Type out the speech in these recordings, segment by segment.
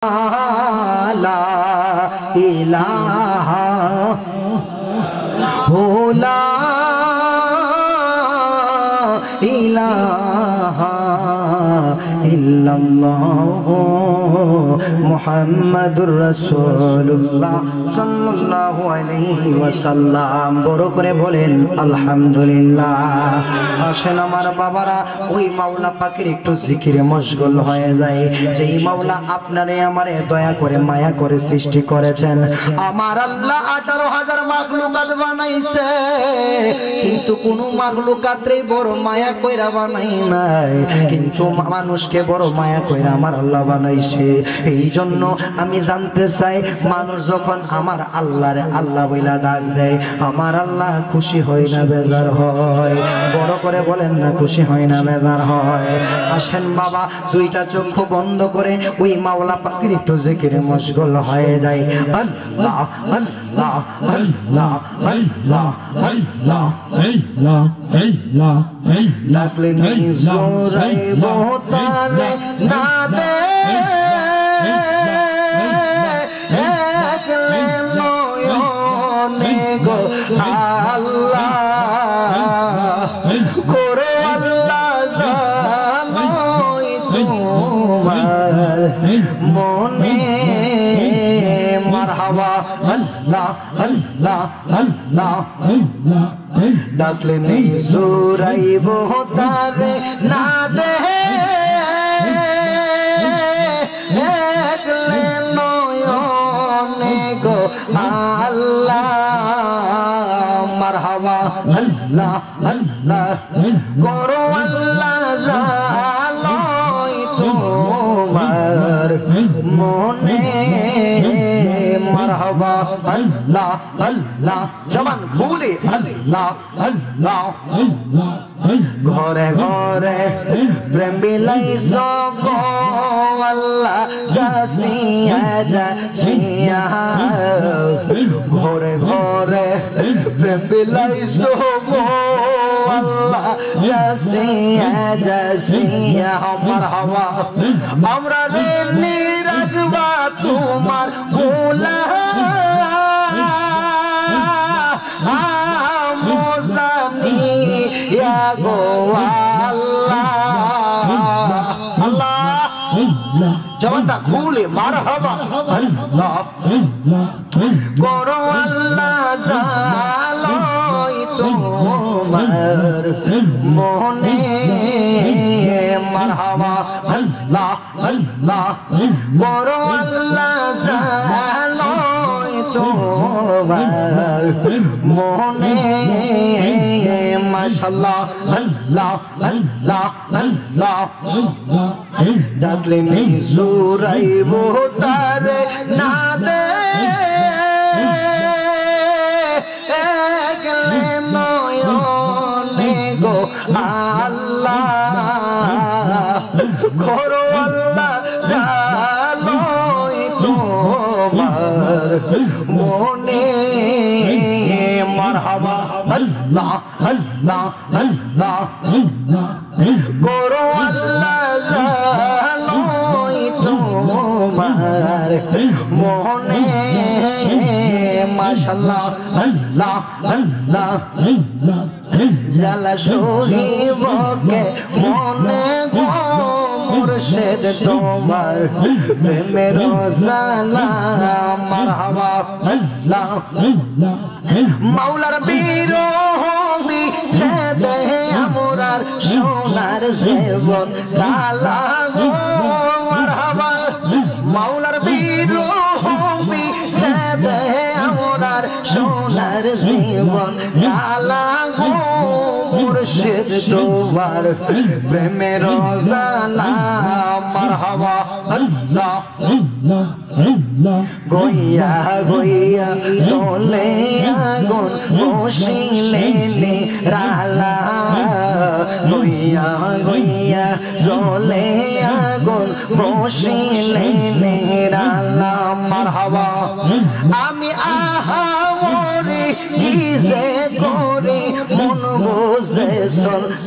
লা ইলাহা লা ইলাহা ইল্লাল্লাহু মুহাম্মাদুর রাসূলুল্লাহ সাল্লাল্লাহু আলাইহি ওয়াসাল্লাম। বড় করে বলেন আলহামদুলিল্লাহ। আসেন আমার বাবারা, ওই মাওলা পাকের একটু জিকিরে মশগুল হয়ে যায়, যেই মাওলা আপনারে আমারে দয়া করে মায়া করে সৃষ্টি করেছেন। আমার আল্লাহ 18,000 মাখলুকাত বানাইছে, কিন্তু কোন মাখলুকাতরে বড় মায়া কইরা বানাই নাই, কিন্তু মানুষকে বড় মায়া কইরা আমার আল্লাহ বানাইছে। এই জন্য আমি জানতে চাই, মানুষ যখন আমার আল্লাহরে আল্লাহ বইলা ডাক দেয়, আমার আল্লাহ খুশি হয় না বেজার হয়? বড় করে বলেন না, খুশি হয় না বেজার হয়? আসেন বাবা, দুইটা চক্ষু বন্ধ করে ওই মাওলা পাকের একটু জিকিরে মশগুল হয়ে যায়। আল্লাহ আল্লাহ আল্লাহ আল্লাহ আল্লাহ আল্লাহ আল্লাহ ডাকলে নিজরাইব তারে না দে, একলে নয়নে গো আল্লাহ করে আল্লাহ জানোই তোমার মনে। মারহাবা আল্লাহ আল্লাহ আল্লাহ আল্লাহ ডাকলে নিজরাইব তারে না দে, একলে নয়নে গো আল্লাহ। মারহাবা আল্লাহ আল্লাহ করো আল্লাহ জানোই তোমার মনে। মারহাবা আল্লাহ আল্লাহ জবান খুলে আল্লাহ আল্লাহ আল্লাহ। ঘরে ঘরে প্রেম বিলাইছ গো আল্লাহ জাসিয়া জাসিয়া, ঘরে ঘরে প্রেম বিলাইছ গো আল্লাহ জাসিয়া জাসিয়া। মারহাবা আমরা রেলি রাখবা তোমার গোলাম মোজানিয়া গো আল্লাহ আল্লাহ। জবানটা খুলে মারহাবা আল্লাহ করো আল্লাহ জানোই তোমার মনে। মারহাবা আল্লাহ আল্লাহ করো আল্লাহ জানোই তোমার মনে। মাশাআল্লাহ আল্লাহ আল্লাহ আল্লাহ ডাকলে নিজরাইব তারে না দে, একলে নয়নে গো আল্লাহ করো আল্লাহ জানোই তোমার মনে। মারহাবা আল্লাহ আল্লাহ আল্লাহ করো আল্লাহ জানোই তোমার মনে। মাশাআল্লাহ আল্লাহ আল্লাহ জালা সহিবকে মনে গো মুর্শিদ তোমার প্রেমের জালা। মারহাবা আল্লাহ মাওলার বিরোহী ছেদে আমরার সোনার জীবন কালা গো। মারহাবা মাওলার বিরোহী ছেদে আমরার সোনার জীবন কালা গো। মুর্শিদ তোমার প্রেমের জালা। মারহাবা আল্লাহ গইয়া গইয়া চলে আগুন বসিলে রালা, গইয়া গইয়া চলে আগুন বসিলে রালা। মারহাবা আমি আহা মরি কি যে করি মন বুঝে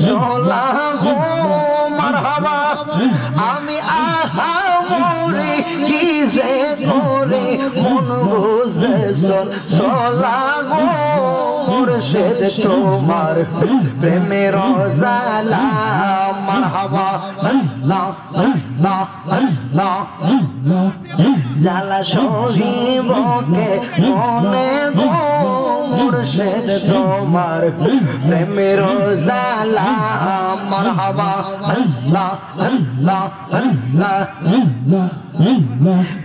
চলা গো। মারহাবা আমি আহা মরি কি যে করে মন বুঝে চলা গো মুর্শিদ তোমার প্রেমের জালা মারহাবা আল্লাহ আল্লাহ আল্লাহ জালা সহিবকে মনে গো মুর্শিদ তোমার প্রেমের জালা মারহাবা আল্লাহ আল্লাহ আল্লাহ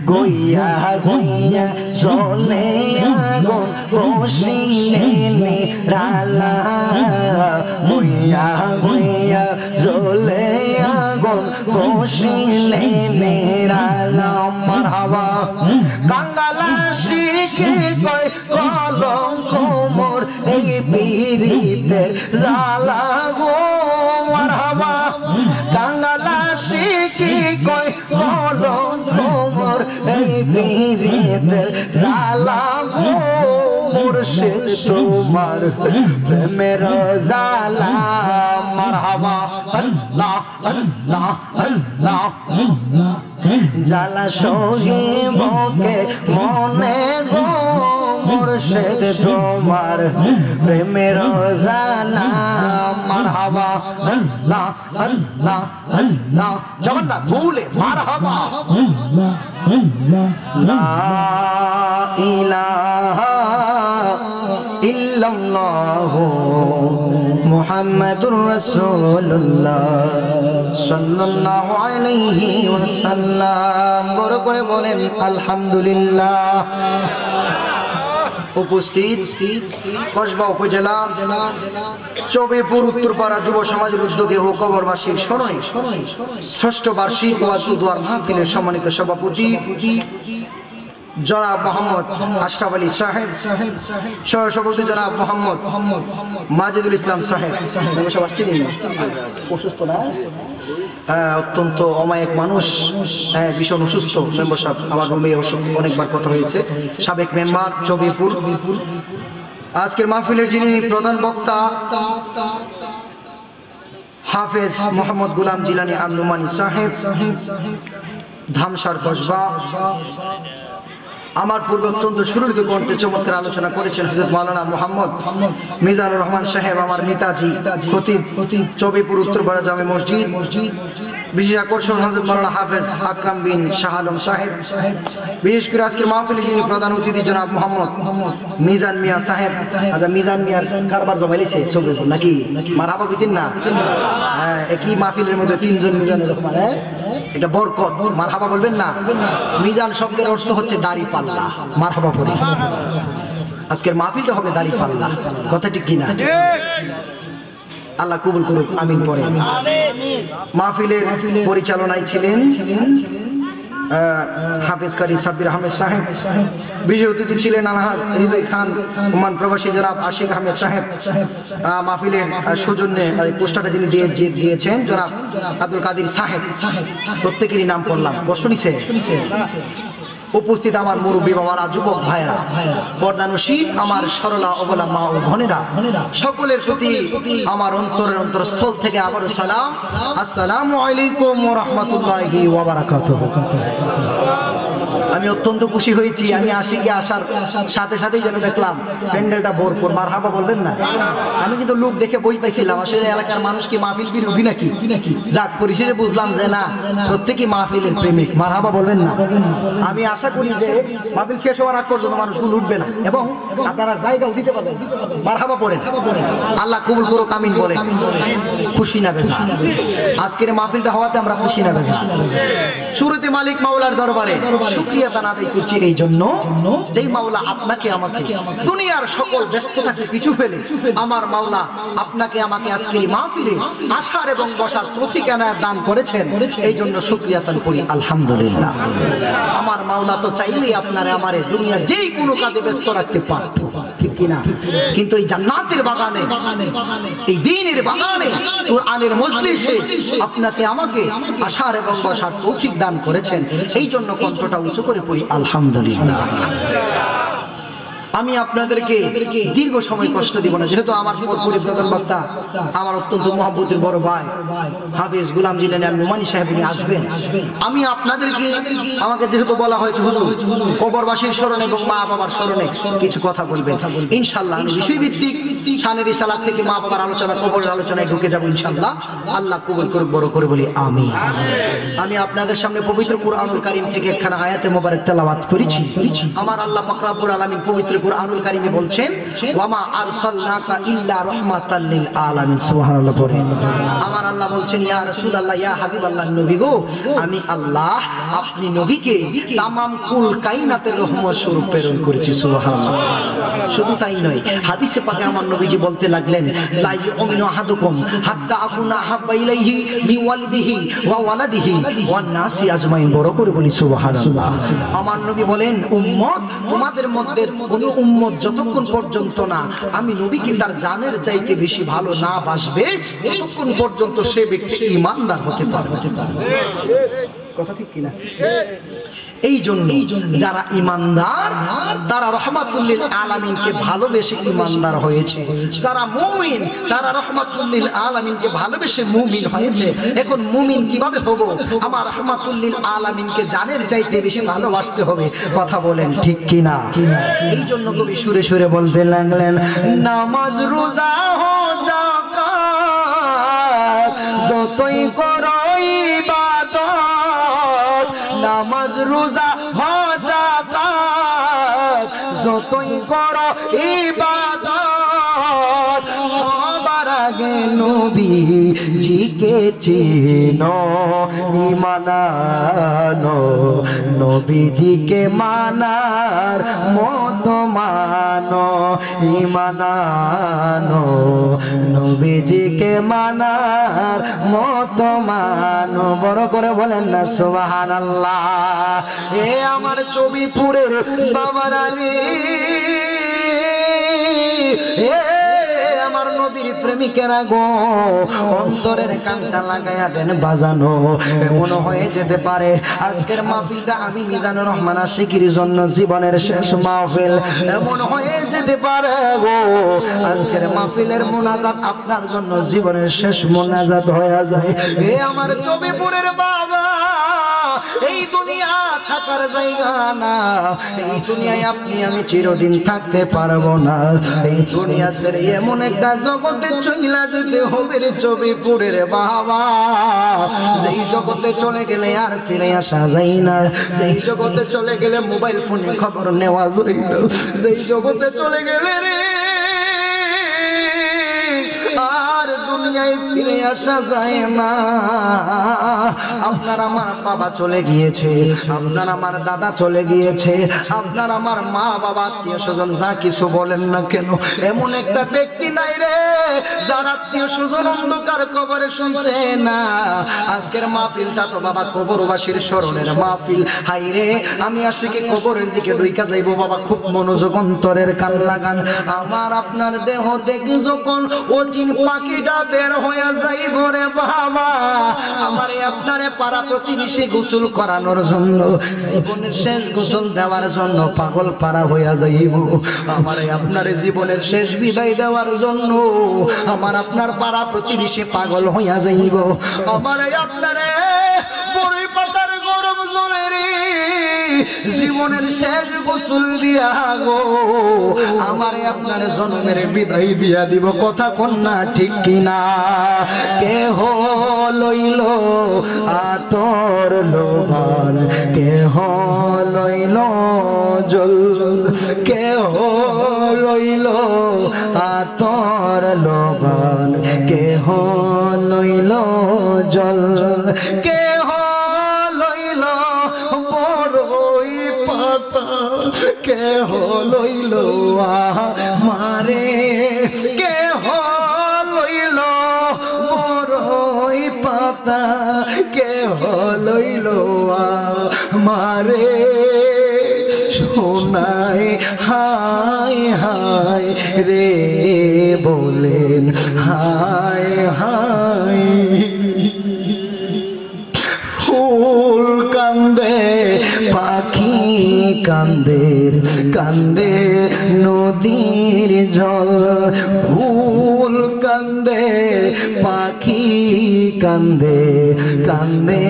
গইয়া গইয়া চলে আগুন বসিলে রালা গইয়া গইয়া চলে আগুন বসিলে রালা মারহাবা কাঙ্গালা শিখে কই কলঙ্ক মোর এই পীরিতে জালা গো মারহাবা কাঙ্গালা শিখে কই কলঙ্ক মোর এই পীরিতে জালা গো মুর্শিদ তোমার প্রেমের জালা মারহাবা আল্লাহ আল্লাহ আল্লাহ জালা সহিবকে মনে গো মুর্শিদ তোমার প্রেমের জালা মারহাবা আল্লাহ আল্লাহ আল্লাহ জগন্নাথ ভুলে মারহাবা লা ইলাহা ইল্লাল্লাহু মুহাম্মাদুর রাসূলুল্লাহ সাল্লাল্লাহু আলাইহি ওয়াসাল্লাম বড় করে বলেন আলহামদুলিল্লাহ। উপস্থিত কসবা উপজেলা চৌবেপুর উত্তরপাড়া যুব সমাজের উদ্যোগে ও কবরবাসীর স্মরণে ষষ্ঠ বার্ষিক ওয়াজ ও দোয়ার মাহফিলের সম্মানিত সভাপতি জনাব মোহাম্মদ আশরাফ আলী সাহেব, সহসভাপতি জনাব মোহাম্মদ মাজিদুল ইসলাম সাহেব, অসুস্থ না অত্যন্ত অমায়িক মানুষ, ভীষণ অসুস্থ মেম্বার সাহেব, আমার রুমে অনেকবার কথা হয়েছে, সাবেক মেম্বার চৌবেপুর। আজকের মাহফিলের যিনি প্রধান বক্তা হাফেজ মোহাম্মদ গুলাম জিলানী আব্দুমানি সাহেব, ধামসার কসবা। আমার পূর্বে অত্যন্ত সুরক্ষিত কণ্ঠে চমৎকার আলোচনা করেছেন হযরত মাওলানা মোহাম্মদ মিজানুর রহমান সাহেব, আমার নেতাজি খতিব চৌবেপুর উত্তরপাড়া জামে মসজিদ। বিশেষ আকর্ষণ হযরত মাওলানা হাফেজ আকরাম বিন শাহ আলম সাহেব। বিশেষ করে আজকের মাহফিলে যিনি প্রধান অতিথি জনাব মোহাম্মদ মিজান মিয়া সাহেব। আচ্ছা, মিজান মিয়ার কারবার জমাইছে চৌবেপুর নাকি? মারহাবা কইতেন না? হ্যাঁ, একই মাহফিলের মধ্যে তিনজন মিজানুর রহমান, এটা বরকত, মারহাবা বলবেন না? মিজান শব্দের অর্থ হচ্ছে দাড়ি পাল্লা, মারহাবা পড়ি। আজকের মাহফিলটা হবে দাড়ি পাল্লা, কথা ঠিক কিনা? আল্লাহ কবুল করুক, আমিন পড়ে। মাহফিলের পরিচালনায় ছিলেন হাফেজ কারি সাব্বির আহমেদ সাহেব। বিশেষ অতিথি ছিলেন আলহাজ হৃদয় খান ওমান প্রবাসী জনাব আশিক আহমেদ সাহেব। মাহফিলের সৌজন্যে পোস্টারটা যিনি দিয়েছেন জনাব আব্দুল কাদির সাহেব। প্রত্যেকেরই নাম করলাম, কষ্ট নিছে। উপস্থিত আমার মুরব্বী বাবারা, যুবক ভাইরা, পর্দানশীল আমার সরলা অবলা মা ও বোনেরা, সকলের প্রতি আমার অন্তরের অন্তরস্থল থেকে আবারও সালাম, আসসালামু আলাইকুম ওয়া রাহমাতুল্লাহি ওয়া বারাকাতুহু। আমি অত্যন্ত খুশি হয়েছি। আমি আসার সাথে সাথেই যেন দেখলাম প্যান্ডেলটা ভরপুর। মারহাবা বলবেন না? আমি কিন্তু লোক দেখে বই পাইছিলাম, আসলে এলাকার মানুষ কি মাহফিল বিরোধী নাকি? যাক, পরিশেষে বুঝলাম যে না, প্রত্যেকেই মাহফিলের প্রেমিক। মারহাবা বলবেন না? আমি আশা করি যে মাহফিল শেষ হওয়ার আগ পর্যন্ত মানুষগুলো উঠবে না এবং আপনারা জায়গাও দিতে পারবেন। মারহাবা পড়েন, আল্লাহ কবুল করুক, আমিন বলেন। খুশি না বেজা? আজকের মাহফিলটা হওয়াতে আমরা খুশি না বেজা? শুরুতে মালিক মাওলার দরবারে শুকরিয়া আদায় করছি এই জন্য, যেই মাওলা আপনাকে আমাকে দুনিয়ার সকল ব্যস্ততাকে পিছু ফেলে আমার মাওলা আপনাকে আমাকে আজকের মাহফিলে আসার এবং বসার প্রতিজ্ঞা দান করেছেন, এই জন্য শুকরিয়া আদায় করি আলহামদুলিল্লাহ। আমার মাওলা তো চাইলেই আপনারা আমারে দুনিয়ার যেই কোনো কাজে ব্যস্ত রাখতে পারত, ঠিক কিনা? কিন্তু এই জান্নাতের বাগানে, এই দ্বীনের বাগানে, কোরআনের মজলিসে আপনাকে আমাকে আসার এবং বসার তৌফিক দান করেছেন, এই জন্য কণ্ঠটা উঁচু করে পড়ি আলহামদুলিল্লাহ। আমি আপনাদেরকে দীর্ঘ সময় কষ্ট দিব না, যেহেতু আমার পরপুরি প্রধান বক্তা আমার অত্যন্ত মহব্বতের বড় ভাই হাফেজ গোলাম জিলানী নুমানী সাহেব নিয়ে আসবেন। আমি আপনাদেরকে, আমাকে যেহেতু বলা হয়েছে হুজুর কবরবাসীর স্মরণে এবং মা বাবার স্মরণে কিছু কথা বলবেন, ইনশাআল্লাহ আমি বিষয়ভিত্তিক শানের রিসালাত থেকে মা বাবার আলোচনা, কবরের আলোচনায় ঢুকে যাব ইনশাআল্লাহ। আল্লাহ কবুল করুক, বড় করে বলি আমিন। আমি আপনাদের সামনে পবিত্র কুরআনুল কারীম থেকে একখানা আয়াতে মোবারক তেলাওয়াত করেছি। আমার আল্লাহ পাক রব্বুল আলামিন পবিত্র কুরআনুল কারীমে বলছেন, ওয়ামা আরসালনাকা ইল্লা রাহমাতাল লিল আলামিন। সুবহানাল্লাহ পড়েন। আমার আল্লাহ বলছেন, ইয়া রাসূলুল্লাহ, ইয়া হাবিবাল্লাহ, নবী গো, আমি আল্লাহ আপনি নবীকে তামাম কুল কায়নাতের রহমত স্বরূপ প্রেরণ করেছি। সুবহানাল্লাহ। শুধু তাই নয়, হাদিসে পাকে আমার নবীজি বলতে লাগলেন, লা ইউমিনু আহাদুকুম হাত্তা আকুনা হাব্বা ইলাইহি মিন ওয়ালিদিহি ওয়া ওয়ালাদিহি ওয়ান নাসি আজমাইন। বড় করে বলি সুবহানাল্লাহ। আমার নবী বলেন, উম্মত, তোমাদের মধ্যে কোন উম্মত যতক্ষণ পর্যন্ত না আমি নবীকে তার জানের চাইতে বেশি ভালো না বাসবে, ততক্ষণ পর্যন্ত সে ব্যক্তি ঈমানদার হতে পারবে। কথা ঠিক কিনা? এই জন্য যারা ঈমানদার তারা রহমাতুল লিল আলামিনকে ভালোবেসে ঈমানদার হয়েছে, যারা মুমিন তারা রহমাতুল লিল আলামিনকে ভালোবেসে মুমিন হয়েছে। এখন মুমিন কিভাবে হব? আমার রহমাতুল লিল আলামিনকে জানের চাইতে বেশি ভালোবাসতে হবে। কথা বলেন ঠিক কিনা? এই জন্য কবি সুরে সুরে বলতে লাগলেন, নামাজ রোজা হজ যাকাত যতই করো ইবাদত, নামাজ রোজা হজ যাকাত যতই করো ইবাদত, সবার আগে নবীজিকে চিনো, ঈমান আনো, নবীজিকে মানার মতো মানো, ঈমান আনো, নবীজিকে মানার মতো মানো। বড় করে বলেন না সুবহানাল্লাহ। এ আমার চবিপুরের বাবারা রে, আমার নবীর প্রেমিকেরা গো, অন্তরের কানটা লাগাইয়া দেন বাজানো। এমন হয়ে যেতে পারে আজকের মাহফিলটা আমি মিজানুর রহমান আশিকির জন্য জীবনের শেষ মাহফিল। এমন হয়ে যেতে পারে গো আজকের মাহফিলের মুনাজাত আপনার জন্য জীবনের শেষ মুনাজাত হয়ে যায়। এ আমার চবিপুরের বাবা, এই দুনিয়া থাকার জায়গা না, এই দুনিয়ায় আপনি আমি চিরদিন থাকতে পারবো না। এই দুনিয়া ছেড়ে এমন একটা জগতে চলে যেতে হবে রে চবিপুরের বাবা, যেই জগতে চলে গেলে আর ফিরে আসা যায় না, যেই জগতে চলে গেলে মোবাইল ফোনে খবর নেওয়া যায় না, যেই জগতে চলে গেলে রে আর দুনিয়ায় ফিরে আসা যায় না। আপনার আমার বাবা চলে গিয়েছে, আপনার আমার দাদা চলে গিয়েছে, আপনার আমার মা বাবা আত্মীয় স্বজন যা কিছু বলেন না কেন, এমন একটা ব্যক্তি নাই রে যার আত্মীয় স্বজন অন্ধকার কবরে শুনছে না। আজকের মাহফিলটা তো বাবা কবরবাসীর স্মরণের মাহফিল। হাই রে, আমি আশিকে কবরের দিকে ঢুইকা যাইবো বাবা, খুব মনোযোগ অন্তরের কান লাগান। আমার আপনার দেহ দেখি যখন অচিন পাখিটা বের হয়ে যাইব রে বাবা, আমারে আপনারে পাড়া প্রতিবেশী গোসল করানোর জন্য, জীবনের শেষ গোসল দেওয়ার জন্য পাগল পাড়া হইয়া যাইব, আমারে আপনারে জীবনের শেষ বিদায় দেওয়ার জন্য আমার আপনার পাড়া প্রতিবেশী পাগল হইয়া যাইব, আমারে আপনারে বড়ই পাতার গরম জলে রে জীবনের শেষ গোসল দিয়া গো আমারে আপনারে জন্মের বিদায় দিয়া দিব। কথা কন্যা ঠিক কিনা? কেহ লইল আতর লোভান, কেহ লইল জল, কেহ লইল আতর লোভান, কেহ লইল জল, কেহ লইল বড়ই পাতা, কেহ লইল আমারে, কেহ লইল বড়ই পাতা, কেহ লইল আমারে। শোনাই হায় হায় রে বলেন হায় হায়, ফুল কান্দে পাখি কান্দে কান্দে নদীর জল, ফুল কান্দে পাখি কান্দে কান্দে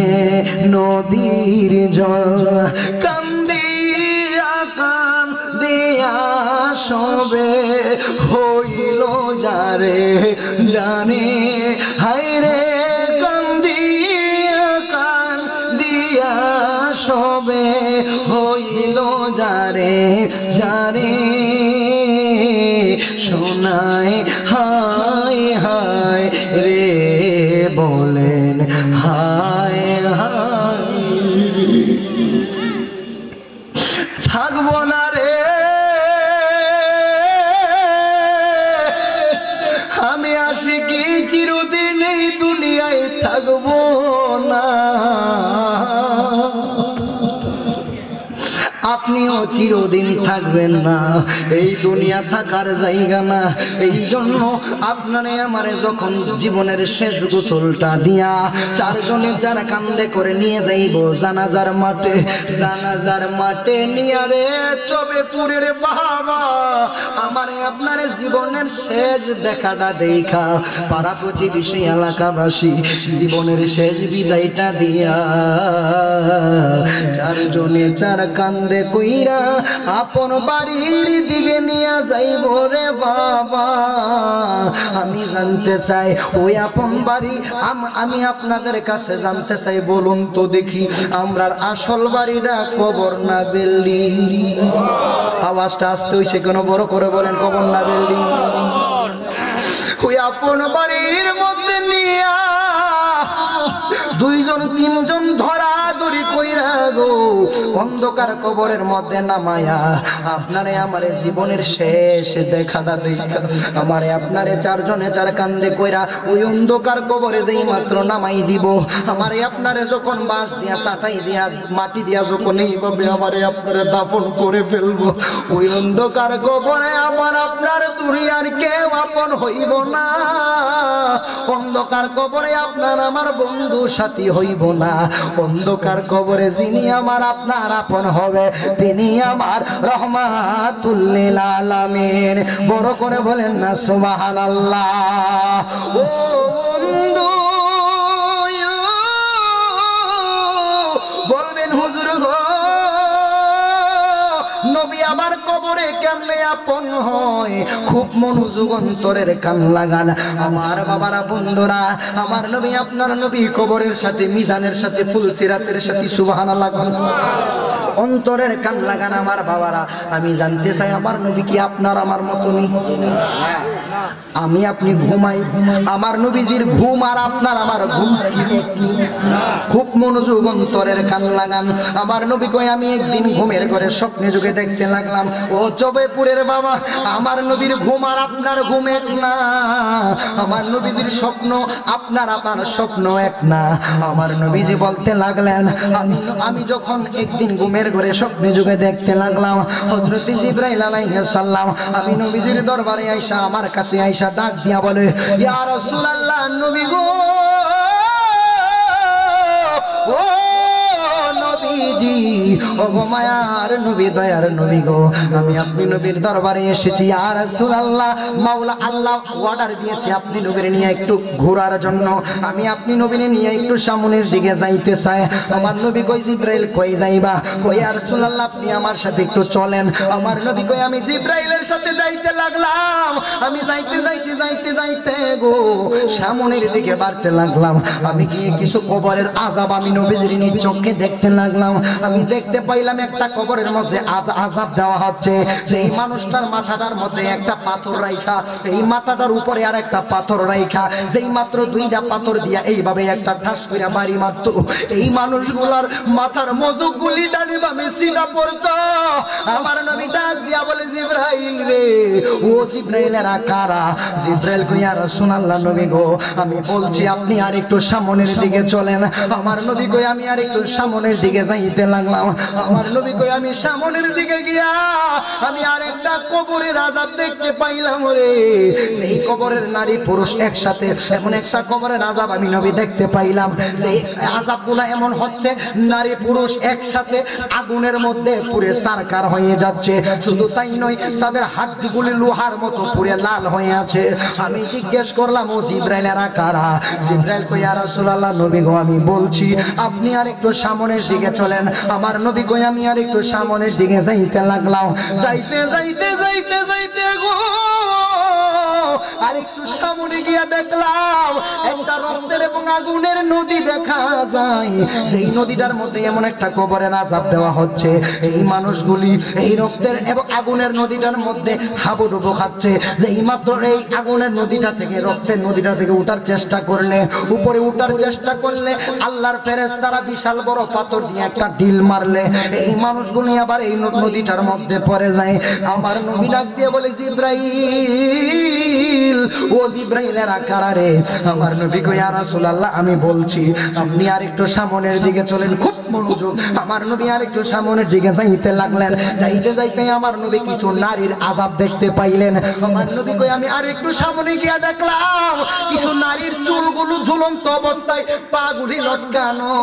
নদীর জল, কান্দিয়া কান্দিয়া সবে হইল যারে জানে, হায়রে কান্দিয়া কান্দিয়া সবে হইল যারে যারে, শোনায় হায় হায় রে বলেন হায় হায়, থাকবো না রে আমি আশিকি, চিরদিন এই দুনিয়ায় থাকবো না। আপনিও চিরদিন থাকবেন না, এই দুনিয়া থাকার জায়গা না। এই জন্য আপনারে আমারে যখন জীবনের শেষ গোসলটা দিয়া চারজনে যারা কান্দে করে নিয়ে যাইব জানাজার মাঠে, জানাজার মাঠে নিয়ে রে চবেপুরের বাবা আমারে আপনারে জীবনের শেষ দেখাটা দেখা পাড়া প্রতিবেশী এলাকাবাসী জীবনের শেষ বিদায়টা দিয়া চারজনে চার কান্দে কইরা আপন বাড়ির দিকে নিয়ে যাইব রে বাবা। আমি জানতে চাই ওই আপন বাড়ি আমি আপনাদের কাছে জানতে চাই, বলুন তো দেখি আমরার আসল বাড়িটা কবর না বিল্ডিং? আওয়াজটা আসতে হইছে কেন, বড় করে বলেন কবর না বিল্ডিং? ওই আপন বাড়ির মধ্যে নিয়া দুইজন তিনজন ধরা ধরি কইরা গো অন্ধকার কবরের মধ্যে নামায়া আপনারে আমারে জীবনের শেষ দেখাটা দেখা আমারে আপনারে চারজনে চার কান্দে কইরা ওই অন্ধকার কবরে যেই মাত্র নামাই দিব, আমারে আপনারে যখন বাঁশ দিয়া চাটাই দিয়া মাটি দিয়া যখন এইভাবে আমারে আপনারে দাফন করে ফেলবো, ওই অন্ধকার কবরে আমার আপনার দুনিয়ার কেউ আপন হইব না। অন্ধকার কবরে আপনার আমার বন্ধু সাথী হইব না। অন্ধকার কবরে যিনি আমার আপনার আপন হবে তিনি আমার রহমাতুল লিল আলামিন। বড় করে বলেন না সুবহানাল্লাহ। ও বন্ধু বলবেন হুজুর গো নবী আমার কবরে কেমনে আপন হয়? খুব মনোযোগ অন্তরের কান লাগান আমার বাবারা বন্ধুরা। আমার নবী আপনার নবী কবরের সাথে মিজানের সাথে ফুলসিরাতের সাথে সুবহানাল্লাহ অন্তরের কান লাগান আমার বাবারা। আমি জানতে চাই আমার নবী কি আপনার আমার মতনই? আমি আপনি ঘুমাই, আমার নবীজির ঘুম আর আপনার আমার ঘুম কি? খুব মনোযোগ অন্তরের কান লাগান আমার নবী কই আমি একদিন ঘুমের ঘরে স্বপ্নে যুগে দেখতে লাগলাম ও চবেপুরের বাবা আমার নবীর ঘুম আর আপনার ঘুম এক না। আমার নবীজির স্বপ্ন আপনার আপনার স্বপ্ন এক না। আমার নবীজি বলতে লাগলেন আমি যখন একদিন ঘুমের ঘরে স্বপ্নে যুগে দেখতে লাগলাম হযরত জিবরাইল আলাইহিস সালাম আমি নবীজির দরবারে আইসা আমার কাছে আইসা ডাক দিয়া বলে ইয়া রাসূলুল্লাহ নবী গো ও নবীজি ও গো মায়ার নবী দয়ার নবী গো আমি আপনি নবীর দরবারে এসেছি ইয়া রাসূলুল্লাহ মাওলা আল্লাহ অর্ডার দিয়েছে আপনি নবীর নিয়ে একটু ঘোরার জন্য। আমি আপনি নবীর নিয়ে একটু সামনের দিকে যাইতে চাই। আমার নবী কই জিবরাইল কই যাইবা? কই ইয়া রাসূলুল্লাহ আপনি আমার সাথে একটু চলেন। আমার নবী কই আমি জিবরাইলের সাথে যাইতে লাগলাম। আমি যাইতে যাইতে যাইতে যাইতে গো সামনের দিকে বাড়তে লাগলাম। আমি গিয়ে কিছু কবরের আযাব আমি নবীর নিজ চোখে দেখতে লাগলাম। আমি দেখতে পাইলাম একটা কবরের মধ্যে আযাব দেওয়া হচ্ছে। সেই মানুষটার মাথাটার মধ্যে একটা পাথর রাইখা এই মাথাটার উপরে আর একটা পাথর রাইখা যেই মাত্র দুইটা পাথর দিয়া এইভাবে একটা ঠাস করে বাড়ি মারতো এই মানুষগুলার মাথার মজুকগুলি ডানে বামে সিনা পড়তো। আমার নবী ডাক দিয়া বলে জিবরাইল রে, ও জিবরাইলেরা কারা? জিবরাইল কই ইয়া রাসূলুল্লাহ নবী গো আমি বলছি আপনি আর একটু সামনের দিকে চলেন। আমার নবী কই আমি আর একটু সামনের দিকে যাইতে লাগলাম। আমার নবী কই আমি সামনের দিকে গিয়া আমি আর একটা কবরের আযাব দেখতে পাইলাম রে। সেই কবরের নারী পুরুষ একসাথে, এমন একটা কবরের আযাব আমি নবী দেখতে পাইলাম। সেই আযাবগুলো এমন হচ্ছে নারী পুরুষ একসাথে আগুনের মধ্যে পুড়ে সারকার হয়ে যাচ্ছে। শুধু তাই নয়, তাদের হাড়গুলি লোহার মতো পুড়ে লাল হয়ে আছে। আমি জিজ্ঞেস করলাম ও জিবরাইলেরা কারা? জিবরাইল কই ইয়া রাসূলুল্লাহ নবী গো আমি বলছি আপনি আর একটু সামনের দিকে চলেন। আমার নবী কই আমি আর একটু সামনের দিকে যাইতে লাগলাম। যাইতে যাইতে যাইতে যাইতে গো আর একটু সামনে গিয়া দেখলাম একটা রক্তের এবং আগুনের নদী দেখা যায়। সেই নদীটার মধ্যে এমন একটা কবরের আযাব দেওয়া হচ্ছে। এই মানুষগুলি এই রক্তের এবং আগুনের নদীটার মধ্যে হাবুডুবু খাচ্ছে। যেই মাত্র এই আগুনের নদীটা থেকে, রক্তের নদীটা থেকে উঠার চেষ্টা করলে, উপরে উঠার চেষ্টা করলে আল্লাহর ফেরেশতারা বিশাল বড় পাথর দিয়ে একটা ঢিল মারলে এই মানুষগুলি আবার এই নদীটার মধ্যে পড়ে যায়। আমার নবী ডাক দিয়ে বলে জিবরাইল, ও জিবরাইলেরা কারা রে? আমার নবী কই ইয়া রাসূলুল্লাহ আমি বলছি আপনি আর একটু সামনের দিকে চলেন। খুব মনোযোগ। আমার নবী আর একটু সামনের দিকে যাইতে লাগলেন। যাইতে যাইতে আমার নবী কিছু নারীর আযাব দেখতে পাইলেন। আমার নবী কই আমি আর একটু সামনে গিয়া দেখলাম কিছু নারীর চুলগুলো ঝুলন্ত অবস্থায়, পাগুলি লটকানো।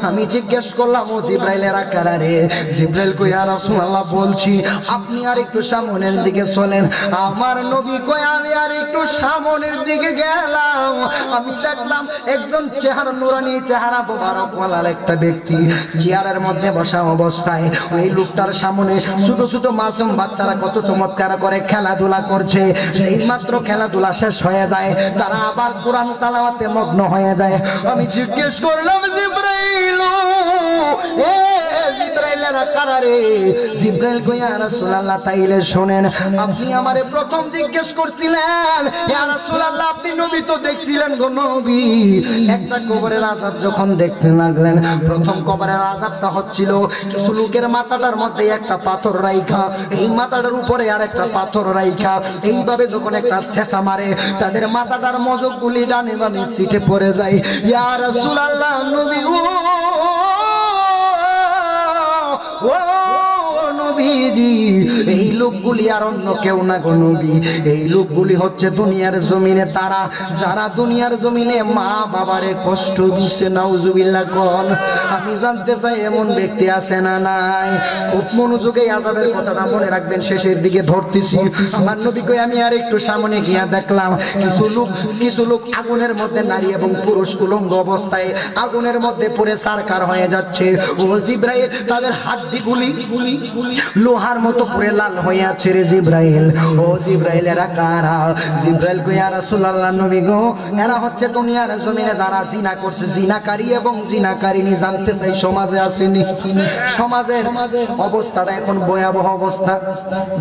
আমি জিজ্ঞেস করলাম ও জিবরাইলেরা কারা রে? জিবরাইল কই ইয়া রাসূলুল্লাহ বলছি আপনি আর একটু সামনের দিকে চলেন। আমার নবী কই আমি আর একটু সামনের দিকে গেলাম। আমি দেখলাম একজন চেহারা নুরানি, চেহারা মোবারকওয়ালা একটা ব্যক্তি চেয়ারের মধ্যে বসা অবস্থায়। ওই লোকটার সামনে ছোট ছোট মাসুম বাচ্চারা কত চমৎকার করে খেলাধুলা করছে। এই মাত্র খেলাধুলা শেষ হয়ে যায়, তারা আবার কোরআন তেলাওয়াতে মগ্ন হয়ে যায়। আমি জিজ্ঞেস করলাম জিবরাইল, এ জিবরাইলেরা কারা রে? জিবরাইল কই ইয়া রাসূলুল্লাহ তাইলে শুনেন, আপনি আমারে প্রথম জিজ্ঞেস করছিলেন ইয়া রাসূলুল্লাহ আপনি নবী তো দেখছিলেন গো নবী। একটা কবরের আযাব যখন দেখতে লাগলেন, প্রথম কবরের আযাবটা হচ্ছিল কিছু লোকের মাথাটার মধ্যে একটা পাথর রাইখা, এই মাথাটার উপরে আর একটা পাথর রাইখা এইভাবে যখন একটা ছেঁচা মারে তাদের মাথাটার মজকগুলি ডানে বামে সিটে পড়ে যায়। ইয়া রাসূলুল্লাহ নবী ও নবীজি, এই লোকগুলি আর অন্য কেউ না গো নবী। এই লোকগুলি হচ্ছে দুনিয়ার জমিনে তারা যারা দুনিয়ার জমিনে মা বাবারে কষ্ট দিচ্ছে। নাউজুবিল্লাহ কোন। আমি জানতে চাই এমন ব্যক্তি আছে না নাই? খুব মনোযোগে আযাবের কথাটা মনে রাখবেন, শেষের দিকে ধরতেছি। আমার নবী কই আমি আর একটু সামনে গিয়া দেখলাম কিছু লোক আগুনের মধ্যে, নারী এবং পুরুষ উলঙ্গ অবস্থায় আগুনের মধ্যে পুড়ে সারকার হয়ে যাচ্ছে। ও জিবরাইল তাদের হাড়গুলি লোহার মতো পুরে লাল হয়ে আছে রে জিবরাইল। ও জিবরাইল এরা কারা? জিবরাইল কই ইয়া রাসূলুল্লাহ নবী গো এরা হচ্ছে দুনিয়ার জমিনে যারা জিনা করছে, জিনাকারী এবং জিনাকারিনী। জানতে চাই সমাজে আসেনি? সমাজের অবস্থাটা এখন ভয়াবহ অবস্থা।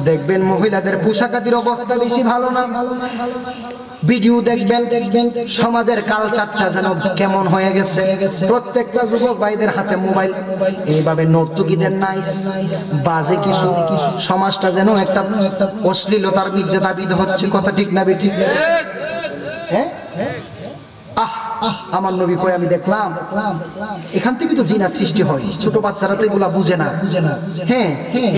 দেখবেন মহিলাদের পোশাকাদির অবস্থা বেশি ভালো না। ভিডিও দেখবেন সমাজের কালচারটা যেন কেমন হয়ে গেছে। প্রত্যেকটা যুবক ভাইদের হাতে মোবাইল, এইভাবে নর্তকীদের নাইস বাজে কিছু, সমাজটা যেন একটা অশ্লীলতার মধ্যে দাবিত হচ্ছে। কথা ঠিক না বেটি? হ্যাঁ, আমার নবী কই আমি দেখলাম এখান থেকে তো জিনা সৃষ্টি হয়। ছোট বাচ্চারা তো এগুলা বুঝে না। হ্যাঁ,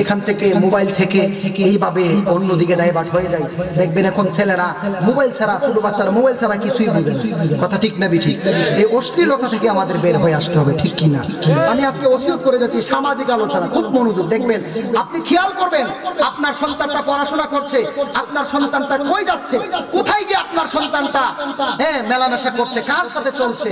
এখান থেকে মোবাইল থেকে এইভাবে অন্যদিকে ডাইভার্ট হয়ে যায়। দেখবেন এখন ছেলেরা মোবাইল ছাড়া, ছোট বাচ্চারা মোবাইল ছাড়া কিছুই বুঝে না। কথা ঠিক না বেঠিক? এই অশ্লীলতা থেকে আমাদের বের হয়ে আসতে হবে, ঠিক কিনা? আমি আজকে ওসিয়ত করে যাচ্ছি সামাজিক আলোচনা। খুব মনোযোগ দেখবেন। আপনি খেয়াল করবেন আপনার সন্তানটা পড়াশোনা করছে, আপনার সন্তানটা কই যাচ্ছে, কোথায় গিয়ে আপনার সন্তানটা মেলামেশা করছে, কার সাথে চলছে।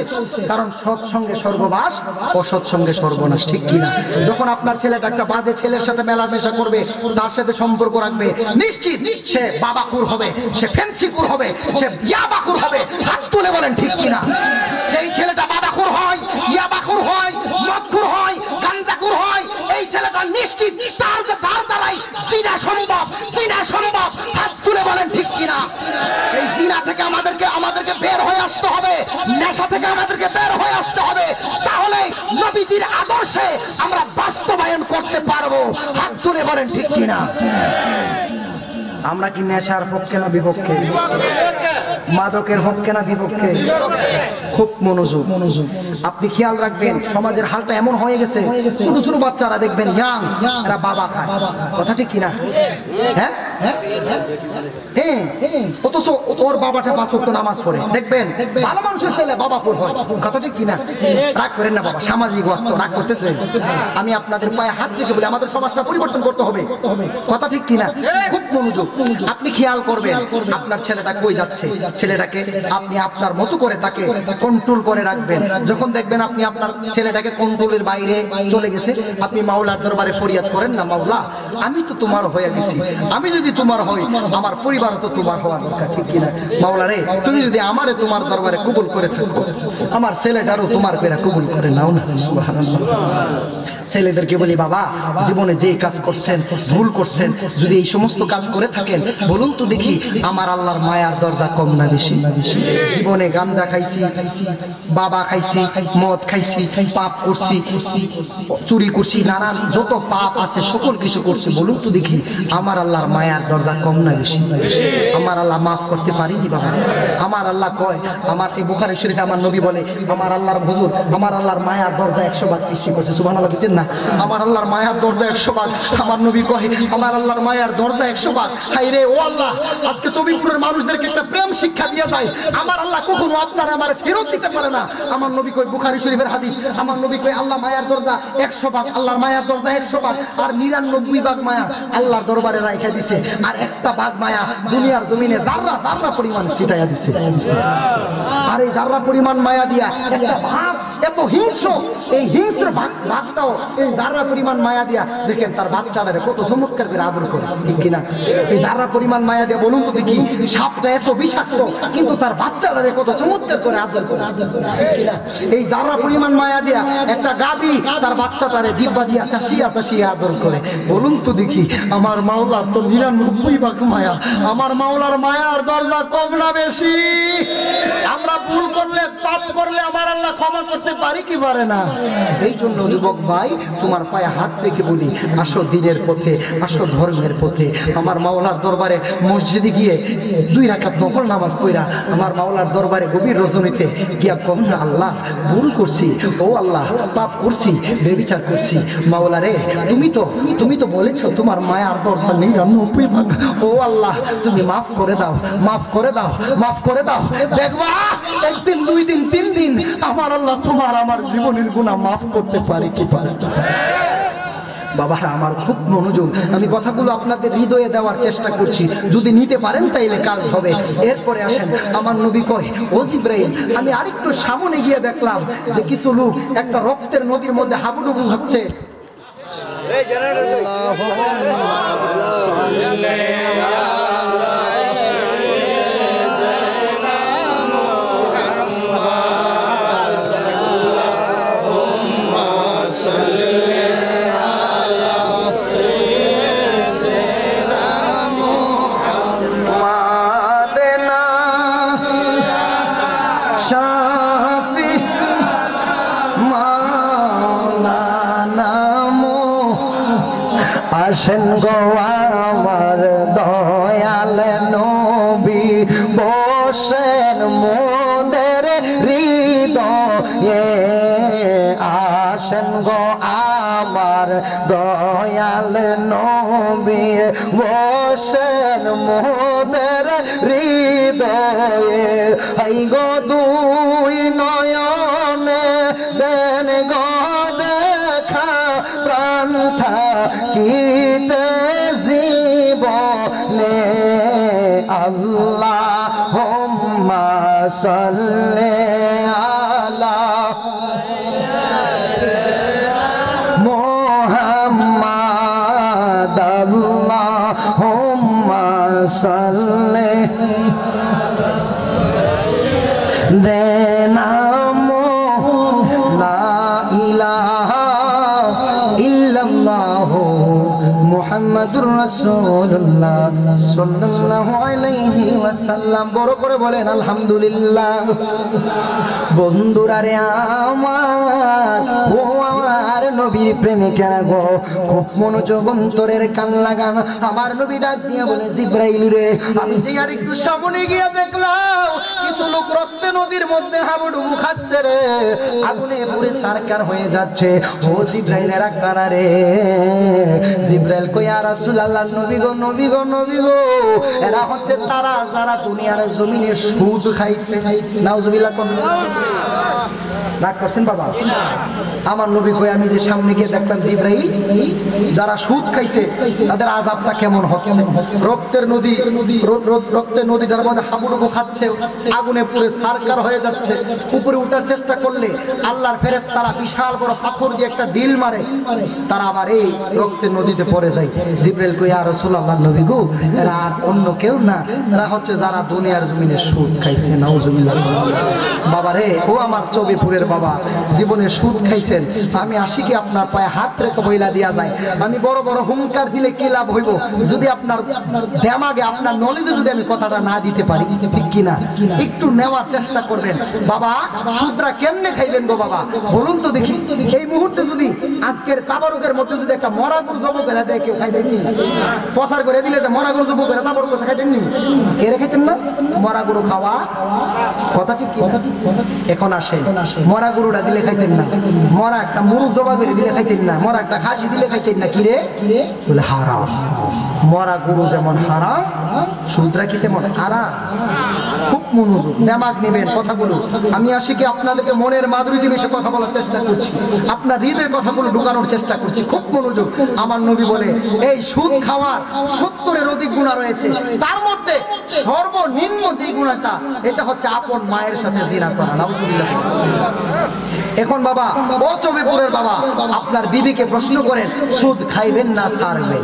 কারণ সৎসঙ্গে স্বর্গবাস, অসৎসঙ্গে সর্বনাশ, ঠিক কিনা? যখন আপনার ছেলেটা একটা বাজে ছেলের সাথে মেলামেশা করবে, তার সাথে সম্পর্ক রাখবে, নিশ্চিত সে বাবাকুর হবে, সে ফেন্সিকুর হবে, সে ইয়াবাকুর হবে। হাত তুলে বলেন ঠিক কিনা? যেই ছেলেটা বাবাকুর হয়, ইয়াবাকুর হয়, মদখুর হয়, গাঞ্জাকুর হয়, এই ছেলেটা নিশ্চিত তার দ্বারাই জিনা সম্ভব, জিনা সম্ভব। হাত তুলে বলেন ঠিক কিনা? এই জিনা থেকে আমাদেরকে বের হয়ে আসতে হবে, নেশা থেকে আমাদেরকে বের হয়ে আসতে হবে। তাহলে নবীজির আদর্শে আমরা বাস্তবায়ন করতে পারবো। বানাবো? হাত তুলে বলেন ঠিক কিনা? আমরা কি নেশার পক্ষে না বিপক্ষে? মাদকের পক্ষে না বিপক্ষে? খুব মনোযোগ। আপনি খেয়াল রাখবেন, সমাজের হালটা এমন হয়ে গেছে, ছোট ছোট বাচ্চারা দেখবেন ইয়াং, এরা বাবা খায়। কথা ঠিক কিনা? হ্যাঁ হ্যাঁ, অথচ ওর বাবাটা 5 ওয়াক্ত নামাজ পড়ে, দেখবেন ভালো মানুষের ছেলে বাবা পড় হয়। কথা ঠিক কিনা? রাগ করেন না বাবা, সামাজিক বাস্তব, রাগ করতেছে। আমি আপনাদের পায়ে হাত রেখে বলি, আমাদের সমাজটা পরিবর্তন করতে হবে। কথা ঠিক কিনা? খুব মনোযোগ। আপনি খেয়াল করবেন আপনার ছেলেটা কই যাচ্ছে, ছেলেটাকে আপনি আপনার মতো করে তাকে কন্ট্রোল করে রাখবেন। যখন দেখবেন আপনি আপনার ছেলেটাকে কন্ট্রোলের বাইরে চলে গেছে, আপনি মাওলার দরবারে ফরিয়াদ করেন না, মাওলা আমি তো তোমার হয়ে গেছি, আমি যদি তোমার হই আমার পরিবার তো তোমার হওয়ার দরকার। ঠিক কিনা? মাওলা রে, তুমি যদি আমারে তোমার দরবারে কবুল করে থাকো, আমার ছেলেটারও তোমার পেরা কবুল করে নাও না। সুবহানাল্লাহ। ছেলেদেরকে বলি, বাবা জীবনে যেই কাজ করছেন, ভুল করছেন, যদি এই সমস্ত কাজ করে থাকেন, বলুন তো দেখি আমার আল্লাহর মায়ার দরজা কম না বেশি? জীবনে গাঞ্জা খাইছি, বাবা খাইছি, মদ খাইছি, পাপ করছি, চুরি করছি, নানান যত পাপ আছে সকল কিছু করছি, বলুন তো দেখি আমার আল্লাহর মায়ার দরজা কম না বেশি? আমার আল্লাহ মাফ করতে পারিনি বাবা? আমার আল্লাহ কয়, আমার এই বুখারী শরীফে আমার নবী বলে, আমার আল্লাহর হুজুর আমার আল্লাহর মায়ার দরজা 100 ভাগ সৃষ্টি করছে। সুবহানাল্লাহ দিতেন না? আমার আল্লাহর মায়ার দরজা 100 ভাগ। আমার নবী কয়, আমার আল্লাহর মায়ার দরজা 100 ভাগ। হায় রে ও আল্লাহ, আজকে চবিপুরের মানুষদেরকে একটা প্রেম শিক্ষা দিয়ে যায়, আমার আল্লাহ কখনো আপনার আমার ফেরত দিতে পারে না। আমার নবী কয়, বুখারী শরীফের হাদিস, আমার নবী কয় আল্লাহ মায়ার দরজা 100 ভাগ, আল্লাহর মায়ার দরজা 100 ভাগ, আর 99 ভাগ মায়া আল্লাহর দরবারে রাখা দিছে, আর একটা ভাগ মায়া দুনিয়ার জমিনে জাররা জাররা পরিমাণ ছিটাইয়া দিছে। আর এই জাররা পরিমাণ মায়া দিয়া একটা ভাগ এত হিংস্র, এই হিংস্র ভাগটাও এই জাররা পরিমাণ মায়া দিয়া দেখেন তার বাচ্চাটারে কত চমৎকার করে আদর করে। ঠিক কিনা? এই জাররা পরিমাণ মায়া দিয়া বলুন তো দেখি, সাপটা এত বিষাক্ত কিন্তু তার বাচ্চাটারে কত চমৎকার করে আদর করে। ঠিক কিনা? এই জাররা পরিমাণ মায়া দিয়া একটা গাভী তার বাচ্চাটারে জিহ্বা দিয়া চাষিয়া চাষিয়া আদর করে। বলুন তো দেখি আমার মাওলার তো 99 ভাগ মায়া, আমার মাওলার মায়ার দরজা কম না বেশি? আমরা ভুল করলে, পাপ করলে আমার আল্লাহ ক্ষমা করতে পারি কি পারে না? এই জন্য যুবক ভাই, তোমার পায়ে হাত রেখে বলি, আসো দিনের পথে, আসো ধর্মের পথে। আমার মাওলার দরবারে মসজিদে গিয়ে 2 রাকাত নফল নামাজ পড়া, আমার মাওলার দরবারে গভীর রজনীতে গিয়া কম না, আল্লাহ ভুল করছি, ও আল্লাহ পাপ করছি, বেবিচার করছি, মাওলা রে তুমি তো বলেছো তোমার মায়ার দরজা 99 ভাগ, ও আল্লাহ তুমি মাফ করে দাও, মাফ করে দাও, মাফ করে দাও। দেখবা একদিন, 2 দিন, 3 দিন আমার আল্লাহ তোমার আমার জীবনের গুনাহ মাফ করতে পারে কি পারে না? বাবারা আমার খুব মনোযোগ, আমি কথাগুলো আপনাদের হৃদয়ে দেওয়ার চেষ্টা করছি, যদি নিতে পারেন তাইলে কাজ হবে। এরপরে আসেন, আমার নবী কয়, ও জিবরাইল আমি আরেকটু সামনে গিয়ে দেখলাম যে কিছু লোক একটা রক্তের নদীর মধ্যে হাবুডুবু হচ্ছে। আসেন গো আমার দয়াল নবী, বসেন মোদের হৃদয়ে। আসেন গো আমার দয়াল নবী, বসেন মোদের হৃদয়ে। এই গো 2 নয়নে দেন গো দেখা, প্রাণ থাকিতে জীবনে। আল্লাহুম্মা সাল্লি আলা মুহাম্মাদ, আল্লাহুম্মা সাল্লি দেনামো লা ইলাহা ইল্লাল্লাহু মুহাম্মাদুর রাসূলুল্লাহ সাল্লাল্লাহু আলাইহি ওয়াসাল্লাম। বড় করে বলেন আলহামদুলিল্লাহ। বন্ধুরা রে আমার, ও আমার নবীর প্রেমিকেরা গো, খুব মনোযোগ অন্তরের কান লাগান। আমার নবী ডাক দিয়ে বলে, জিবরাইল রে, আমি যে আর একটু সামনে গিয়ে দেখলাম কিছু লোক রক্তে নদীর মধ্যে হাবুডুবু খাচ্ছে রে, আগুনে পুড়ে সারকার হয়ে যাচ্ছে। ও জিবরাইলেরা কারা রে? জিবরাইল কই, ইয়া রাসূলুল্লাহ, নবী গো, নবী গো, নবী গো, এরা হচ্ছে তারা যারা দুনিয়ার জমিনে সুদ খাইছে। নাউজুবিল্লাহ। রাগ করছেন বাবা? আমার নবী কই, আমি যে সামনে গিয়ে দেখলাম জিবরাইল, যারা সুদ খাইছে তাদের আযাবটা কেমন হচ্ছে। রক্তের নদীটার মধ্যে হাবুডুবু খাচ্ছে, আগুনে পুড়ে সারকার হয়ে যাচ্ছে। উপরে উঠার চেষ্টা করলে আল্লাহর ফেরেশতারা বিশাল বড় পাথর দিয়ে একটা ঢিল মারে, তারা আবার এই রক্তের নদীতে পড়ে যায়। জিবরাইল কই, ইয়া রাসূলুল্লাহ, নবী গো, এরা আর অন্য কেউ না, এরা হচ্ছে যারা দুনিয়ার জমিনে সুদ খাইছে। নাউজুবিল্লাহ। বাবা রে, ও আমার চবিপুরের বাবা, জীবনে সুদ খাইছেন, আমি আসি কি আপনার পায়ে হাত রেখে বইলা দিয়া যায়। আমি বড় বড় হুঙ্কার দিলে কি লাভ হইব যদি আপনার দেমাগে, আপনার নলেজে যদি আমি কথাটা না দিতে পারি, ঠিক কিনা? একটু নেওয়ার চেষ্টা করবেন। বাবা, সুদরা কেমনে খাইবেন গো বাবা, বলুন তো দেখি। এই মুহূর্তে যদি আজকের তাবারুকের মধ্যে যদি একটা মরা গরু জব করে দেয়, কেউ খাইবেন নি? প্রচার করে দিলে যে মরা গরু জব করে তাবারুক করে খাইবেন নি? এরা খাইতেন না? মরা গরু খাওয়া কথা ঠিক কিনা? এখন আসে, মরা গরুটা দিলে খাইতেন না, মরা একটা মুরগ জবা করে দিলে খাইতেন না, মরা একটা খাসি দিলে খাইতেন না। কিরে বলে হারাম। মরা গরু যেমন হারাম, সুদরা কি তেমন হারাম। খুব মনোযোগ, দেমাগ নেবেন কথাগুলো। আমি আসি কি আপনাদেরকে মনের মাধুরী জিনিসে কথা বলার চেষ্টা করছি, আপনার হৃদয়ের কথাগুলো ঢুকানোর চেষ্টা করছি। খুব মনোযোগ। আমার নবী বলে, এই সুদ খাওয়ার 70-এর অধিক গুনাহ রয়েছে, তার মধ্যে সর্বনিম্ন যে গুনাহটা, এটা হচ্ছে আপন মায়ের সাথে জিনা করা। নাউজুবিল্লাহ। এখন বাবা, ও চবিপুরের বাবা, আপনার বিবিকে প্রশ্ন করেন, সুদ খাইবেন না ছাড়বেন?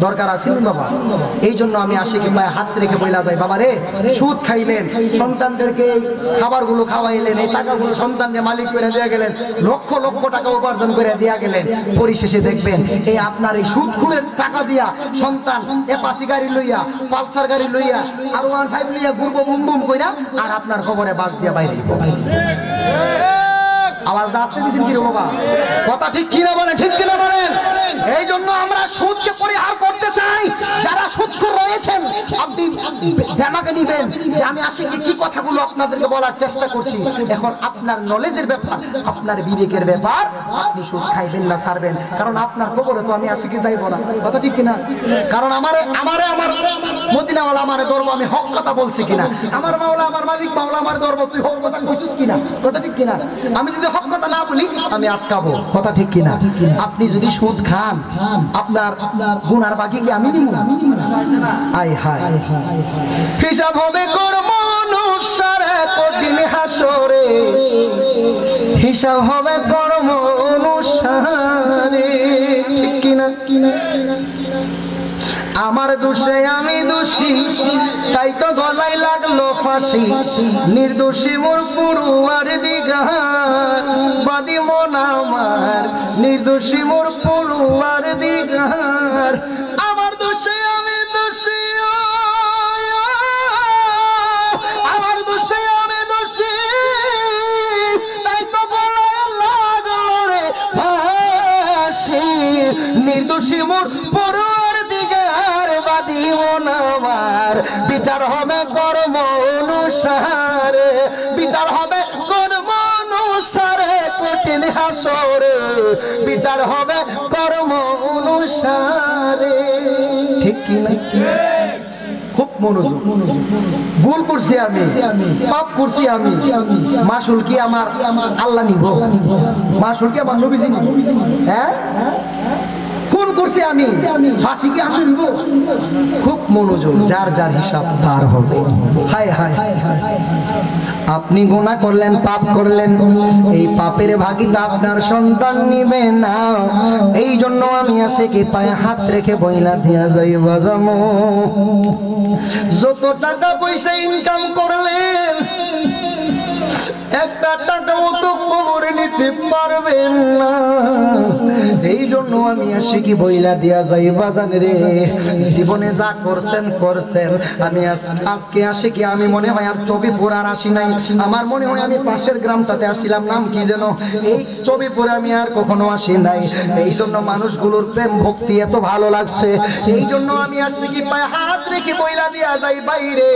দরকার আছে না বাবা? এই জন্য আমি আসি কি পায়ে হাত রেখে বইলা যাই, বাবা রে, সুদ খাইলেন, সন্তানদেরকে এই খাবারগুলো খাওয়াইলেন, এই টাকাগুলো সন্তানকে মালিক করে দিয়ে গেলেন, লক্ষ লক্ষ টাকা উপার্জন করে দিয়া গেলেন, পরিশেষে দেখবেন এই আপনার এই সুদখোরের টাকা দিয়া সন্তান এপাসি গাড়ি লইয়া, পালসার গাড়ি লইয়া, আর 1.5 লইয়া ঘুরবো বুম বুম কইরা, আর আপনার খবরে বাস দিয়া বাইরে দিব। আওয়াজ আসতে দিছেন কি রে বাবা? কথা ঠিক কিনা বলেন, ঠিক কিনা বলেন? এই জন্য আমরা সুদকে পরিহার করতে চাই। যারা সুদখোর রয়েছেন, আপনি দেমাগে নিবেন যে আমি আসি কি কথাগুলো আপনাদেরকে বলার চেষ্টা করছি। এখন আপনার নলেজের ব্যাপার, আপনার বিবেকের ব্যাপার, আপনি সুদ খাইবেন না ছাড়বেন। কারণ আপনার খবরে তো আমি আসি কি যাইব না। কথা ঠিক কিনা? কারণ আমার মদিনাওয়ালা আমারে ধর্ম, আমি হক কথা বলছি কিনা? আমার মাওলা, আমার মালিক মাওলা আমার ধর্ম, তুই হক কথা কইছিস কিনা? কথা ঠিক কিনা? আমি যদি হক কথা না বলি, আমি আটকাবো। কথা ঠিক কিনা? আপনি যদি সুদ খান, আপনার গুনার বাকি কি আমি নিব? আয় হায়, হিসাব হবে কর্ম অনুসারে কঠিন হাসরে, হিসাব হবে কর্ম অনুসারে। ঠিক কিনা? আমার দোষে আমি দোষী, তাই তো গলায় লাগলো ফাঁসি। নির্দোষী মোর পড়ুয়ার দিগার, বাদী মন আমার, নির্দোষী মোর পড়ুয়ার দিগার। আমার দোষে আমি দোষী, আমার দোষে আমি দোষী, তাই তো গলায় লাগলো রে ফাঁসি। নির্দোষী মোর পড়ুয়ার দিগার, বাদী মন আমার, বিচার হবে কর্ম অনুসারে, বিচার হবে কর্ম অনুসারে কঠিন হাসরে, বিচার হবে কর্ম অনুসারে। ঠিক কি না? খুব মনোযোগ। ভুল করছি আমি, পাপ করছি আমি, মাসুল কি আমার আল্লাহ নিব? মাসুল কি আমার নবীজি নিব? হ্যাঁ, খুন করছি আমি, ফাঁসি কি আমি নিব? খুব মনোযোগ, যার যার হিসাব তার হবে। হায় হায়, আপনি গুনাহ করলেন, পাপ করলেন, এই পাপের ভাগিটা আপনার সন্তান নিবে না। এই জন্য আমি আসে কি পায়ে হাত রেখে বইলা দিয়া যাই, বাজামো যত টাকা পয়সা ইনকাম করলেন, একটা টাকাও তো কবরে নিতে পারবেন না। এই জন্য আমি আশিকি বইলা দিয়া যাই বাজান রে, জীবনে যা করছেন করছেন। আমি আজকে আশিকি আমি মনে হয় আর চবিপুর আর আসি নাই, আমার মনে হয় আমি পাশের গ্রামটাতে আসছিলাম, নাম কি যেন, এই চবিপুরে আমি আর কখনো আসি নাই। এই জন্য মানুষগুলোর প্রেম ভক্তি এত ভালো লাগছে, এই জন্য আমি আশিকি পায়ে হাত রেখে বইলা দিয়া যাই বাইরে,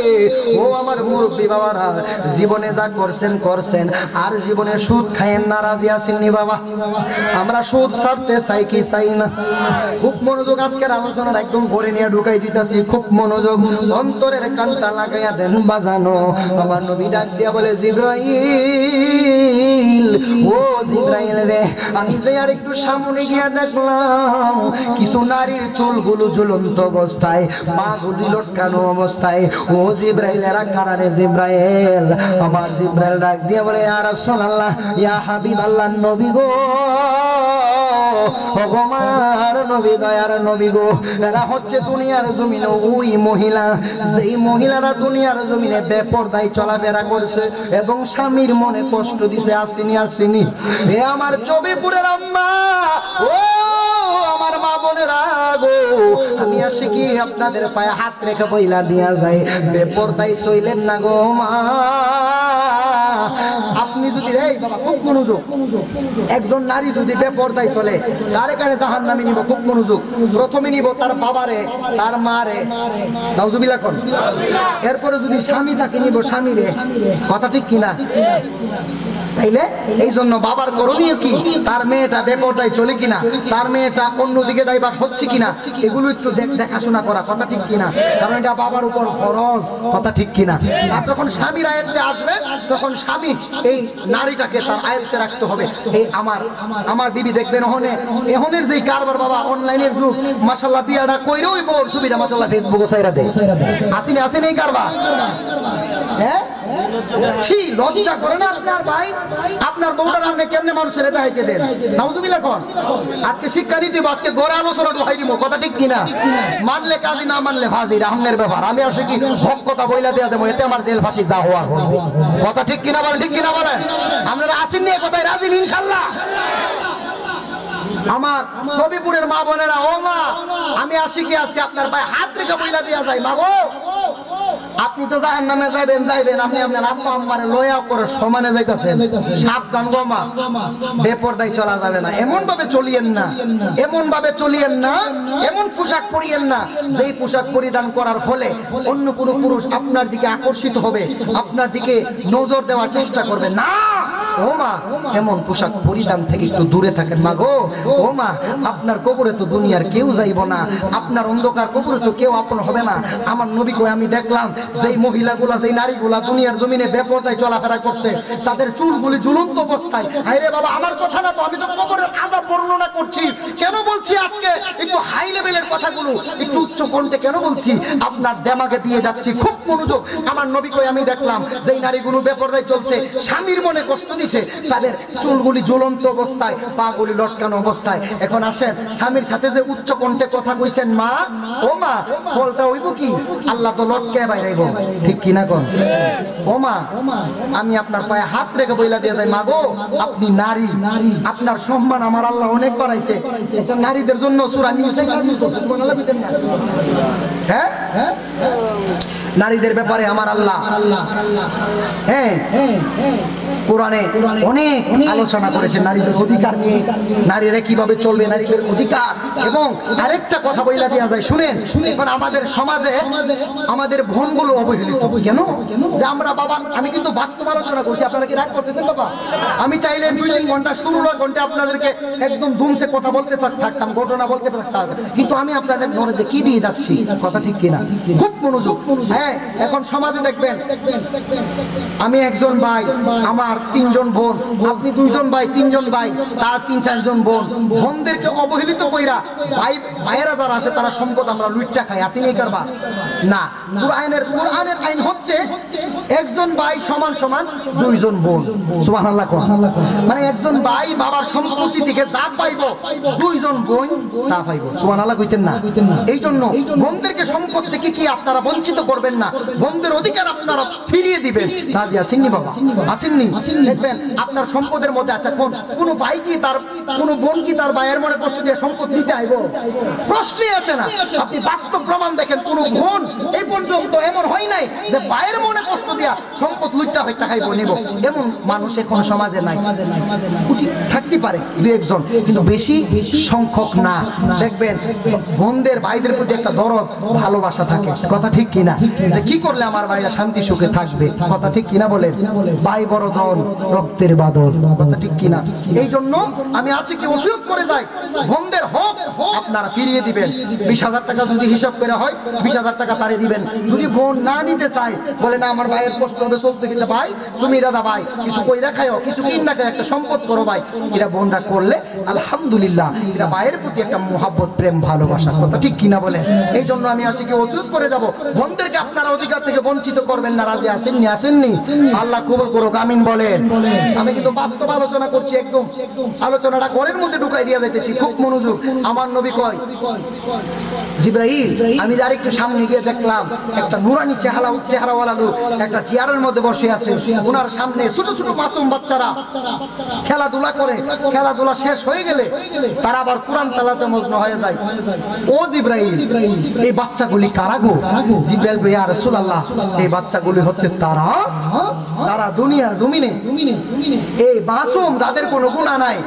ও আমার মুরব্বী বাবারা, জীবনে যা করছেন করছেন, আর জীবনে সুদ খায়েন না, রাজি আছেননি বাবা? আমরা সুদ ছাড়তে চাই কি চাই না? খুব মনোযোগ, আজকের আলোচনার একদম ঘরে নিয়ে ঢুকাই দিতেছি, খুব মনোযোগ, অন্তরের কানটা লাগাইয়া দেন বাজানো। আমার নবী ডাক দিয়া বলে, জিবরাইল, ও জিবরাইল রে, আমি যে আর একটু সামনে গিয়া দেখলাম কিছু নারীর চুলগুলো ঝুলন্ত অবস্থায়, পাগুলি লটকানো অবস্থায়। ও জিবরাইল, এরা কারা রে জিবরাইল? আমার জিবরাইল ডাক দিয়া বলে, ইয়া রাসূলুল্লাহ, ইয়া হাবিবাল্লাহ, নবী গো, ভগবান নবী, দয়ার নবী গো, এরা হচ্ছে দুনিয়ার জমিনে ওই মহিলা, যেই মহিলারা দুনিয়ার জমিনে বেপরদায় চলাফেরা করছে এবং স্বামীর মনে কষ্ট দিছে। আসিনি আসিনি এ আমার চবিপুরের আম্মা, ও আমার মা বোনেরা গো, আমি আশিকি আপনাদের পায়ে হাত রেখে বইলা দিয়া যায়, বেপরদায় চইলেন না গো মা। আপনি যদি, এই বাবা খুব মনোযোগ, একজন নারী যদি বেপরদায় চলে, কারে কারে জাহান্নামে নিব? খুব মনোযোগ। প্রথমে নিব তার বাবারে, তার মারে, নাউজুবিল্লাহ কোন, এরপরে যদি স্বামী থাকে নিব স্বামীরে। কথা ঠিক কিনা? তাইলে এই জন্য বাবার করণীয় কি? তার মেয়েটা বেপরদায় চলে কিনা, তার মেয়েটা অন্যদিকে ডাইভার্ট হচ্ছে কিনা, এগুলো একটু দেখাশোনা করা। কথা ঠিক কিনা? কারণ এটা বাবার উপর ফরজ। কথা ঠিক কিনা? আর যখন স্বামীর আয়ত্তে আসবে, তখন স্বামী এই নারীটাকে তার আয়ত্তে রাখতে হবে। এই আমার বিবি দেখবেন, এহনের যে কারবার বাবা, অনলাইনের যুগ, মাশাআল্লাহ, বিয়াটা কইরো ওই বউর ছবিটা মাশাআল্লাহ ফেসবুকে ছাইরা দেয়। আসেনি আসেনি এই কারবার? হ্যাঁ, ছি, লজ্জা করে না আপনার ভাই? আপনার বউটার আপনি কেমনে মানুষের এটা হাইতে দেন? নাউজুবিল্লাহ কোন। আজকে শিক্ষা নিতে দিব, আজকে গোড়া আলোচনা ঢুকাই দিব। কথা ঠিক কিনা? মানলে কাজী, না মানলে ফাঁসি, এটা আপনার ব্যাপার। আমি আসে কি হক কথা বইলা দেয়া যাবো, এতে আমার জেল ফাঁসি যা হওয়ার। কথা ঠিক কিনা বলেন? ঠিক কিনা বলেন? আপনারা আসেন নিয়ে কথায় রাজি ইনশাল্লাহ? আমার ছবিপুরের মা বোনেরা, ও মা, আমি আশিকি আজকে আপনার পায়ে হাত রেখে বইলা দিয়া যাই, মা গো, আপনি তো জাহান্নামে যাইবেন, আপনি আপনার আব্বা আম্মারে লয়া করে সমানে যাইতাছেন। সাবধান গো মা, বেপরদায় চলা যাবে না। এমন ভাবে চলিয়েন না, এমন ভাবে চলিয়েন না, এমন পোশাক পরিয়েন না যেই পোশাক পরিধান করার ফলে অন্য কোনো পুরুষ আপনার দিকে আকর্ষিত হবে, আপনার দিকে নজর দেওয়ার চেষ্টা করবে না। ও মা, এমন পোশাক পরিধান থেকে একটু দূরে থাকেন মা গো। ও মা, আপনার কবরে তো দুনিয়ার কেউ যাইব না, আপনার অন্ধকার কবরে তো কেউ আপন হবে না। আমার নবী কই, আমি দেখলাম যেই মহিলাগুলা, যেই নারীগুলা দুনিয়ার জমিনে বেপরদায় চলাফেরা করছে, তাদের চুলগুলি ঝুলন্ত অবস্থায়। আরে বাবা, আমার কথা না তো, আমি তো কবরের আযাব বর্ণনা করছি। কেন বলছি আজকে একটু হাই লেভেলের কথাগুলো, একটু উচ্চ কণ্ঠে কেন বলছি? আপনার দেমাগে দিয়ে যাচ্ছি, খুব মনোযোগ। আমার নবী কই, আমি দেখলাম যেই নারীগুলো বেপরদায় চলছে, স্বামীর মনে কষ্ট দিছে, তাদের চুলগুলি ঝুলন্ত অবস্থায়, পাগুলি লটকানো অবস্থায়। এখন আসেন, স্বামীর সাথে যে উচ্চ কণ্ঠে কথা কইছেন মা, ও মা, ফলটা হইব কি? আল্লাহ তো লটকে বাইরাইব। ঠিক কিনা কোন? ও মা, আমি আপনার পায়ে হাত রেখে বইলা দিয়ে যাই, মা গো, আপনি নারী, আপনার সম্মান আমার আল্লাহ অনেক বাড়াইছে। এটা নারীদের জন্য সূরা নিসা নাযিল করছে, সুবহানাল্লাহ বিতেন না? হ্যাঁ, নারীদের ব্যাপারে আমার আল্লাহ, হ্যাঁ, কোরআনে অনেক আলোচনা করেছেন নারীদের অধিকার নিয়ে, নারীরা কিভাবে চলবে, নারীদের অধিকার। এবং আরেকটা কথা বইলা দেওয়া যায়, শুনেন, এখন আমাদের সমাজে আমাদের বোনগুলো অবহেলিত। কেন? যে আমরা বাবা, আমি কিন্তু বাস্তব আলোচনা করছি, আপনারা কি রাগ করতেছেন বাবা? আমি চাইলে 2-3 ঘন্টা, 16 ঘন্টা আপনাদেরকে একদম ধুমসে কথা বলতে থাকতাম, ঘটনা বলতে থাকতাম, কিন্তু আমি আপনাদের নলেজে কি দিয়ে যাচ্ছি? কথা ঠিক কিনা? খুব মনোযোগ। হ্যাঁ, এখন সমাজে দেখবেন, আমি একজন ভাই, আমার 3 জন বোন, আপনি 2 জন ভাই, 3 জন ভাই, তার 3-4 জন বোন, বোনদেরকে অবহেলিত কইরা ভাইয়েরা যারা আছে তারা সম্পদ আমরা লুটটা খাই। আসেনি এই কারবার? না, কোরআনের আইন হচ্ছে একজন ভাই সমান সমান 2 জন বোন। সুবহানাল্লাহ। মানে একজন ভাই বাবার সম্পত্তি থেকে যা পাইবো, 2 জন বোন তা পাইবো। সুবহানাল্লাহ কইতেন না? এই জন্য বোনদেরকে সম্পদ থেকে কি আপনারা বঞ্চিত করবেন না, বোনদের অধিকার আপনারা ফিরিয়ে দিবেন। রাজি আসেননি বাবা? আসেননি? দেখবেন আপনার সম্পদের মধ্যে আচ্ছা কোন ভাই কি তার কোন বোন কি তার ভাইয়ের মনে কষ্ট দিয়ে সম্পদ দিতে আইব? প্রশ্নই আসে না। আপনি বাস্তব প্রমাণ দেখেন, কোন বোন এই পর্যন্ত এমন হয় নাই যে ভাইয়ের মনে কষ্ট দিয়া সম্পদ লুটটা হইটা খাইব নিব, এমন মানুষ এখন সমাজে নাই। থাকতে পারে দু একজন, কিন্তু বেশি সংখ্যক না। দেখবেন বোনদের ভাইদের প্রতি একটা দরদ ভালোবাসা থাকে, কথা ঠিক কিনা? যে কি করলে আমার ভাইরা শান্তি সুখে থাকবে, কথা ঠিক কিনা বলেন? ভাই বড় ধন রক্তের বাঁধন, কথা ঠিক কিনা? এই জন্য আমি আশিকে ওসিয়ত করে যাই, বোনদের হক আপনারা ফিরিয়ে দিবেন। 20,000 টাকা যদি হিসাব করে হয় 20,000 টাকা তারে দিবেন। যদি বোন না নিতে চায়, বলে না আমার ভাইয়ের কষ্ট হবে চলতে গেলে, ভাই তুমি দাদা ভাই কিছু কইরা খাও, কিছু কিনা খাও, একটা সম্পদ করো ভাই, এরা বোনরা করলে আলহামদুলিল্লাহ এরা ভাইয়ের প্রতি একটা মোহাব্বত প্রেম ভালোবাসা, কথা ঠিক কিনা বলেন? এই জন্য আমি আশিকে ওসিয়ত করে যাব, বোনদেরকে আপনারা অধিকার থেকে বঞ্চিত করবেন না। রাজি আসেননি? আসেননি? আল্লাহ কবুল করুক, আমিন বলেন। আমি কিন্তু বাস্তব আলোচনা করছি, একদম আলোচনাটা ঘরের মধ্যে ঢুকাই দিয়ে যাইতেছি, খুব মনোযোগ। আমার নবী কয়, জিবরাইল আমি যার একটু সামনে গিয়ে দেখলাম একটা নুরানি চেহারাওয়ালা লোক একটা চেয়ারের মধ্যে বসে আছে, ওনার সামনে ছোট ছোট মাসুম বাচ্চারা খেলাধুলা করে, খেলাধুলা শেষ হয়ে গেলে তারা আবার কোরআন তেলাওয়াতে মগ্ন হয়ে যায়। ও জিবরাইল এই বাচ্চাগুলি কারা গো? জিবরাইল বলে ইয়া রাসূলুল্লাহ এই বাচ্চাগুলি হচ্ছে তারা সারা দুনিয়ার জমিনে এই মাসুম যাদের কোনো গুনাহ নাই,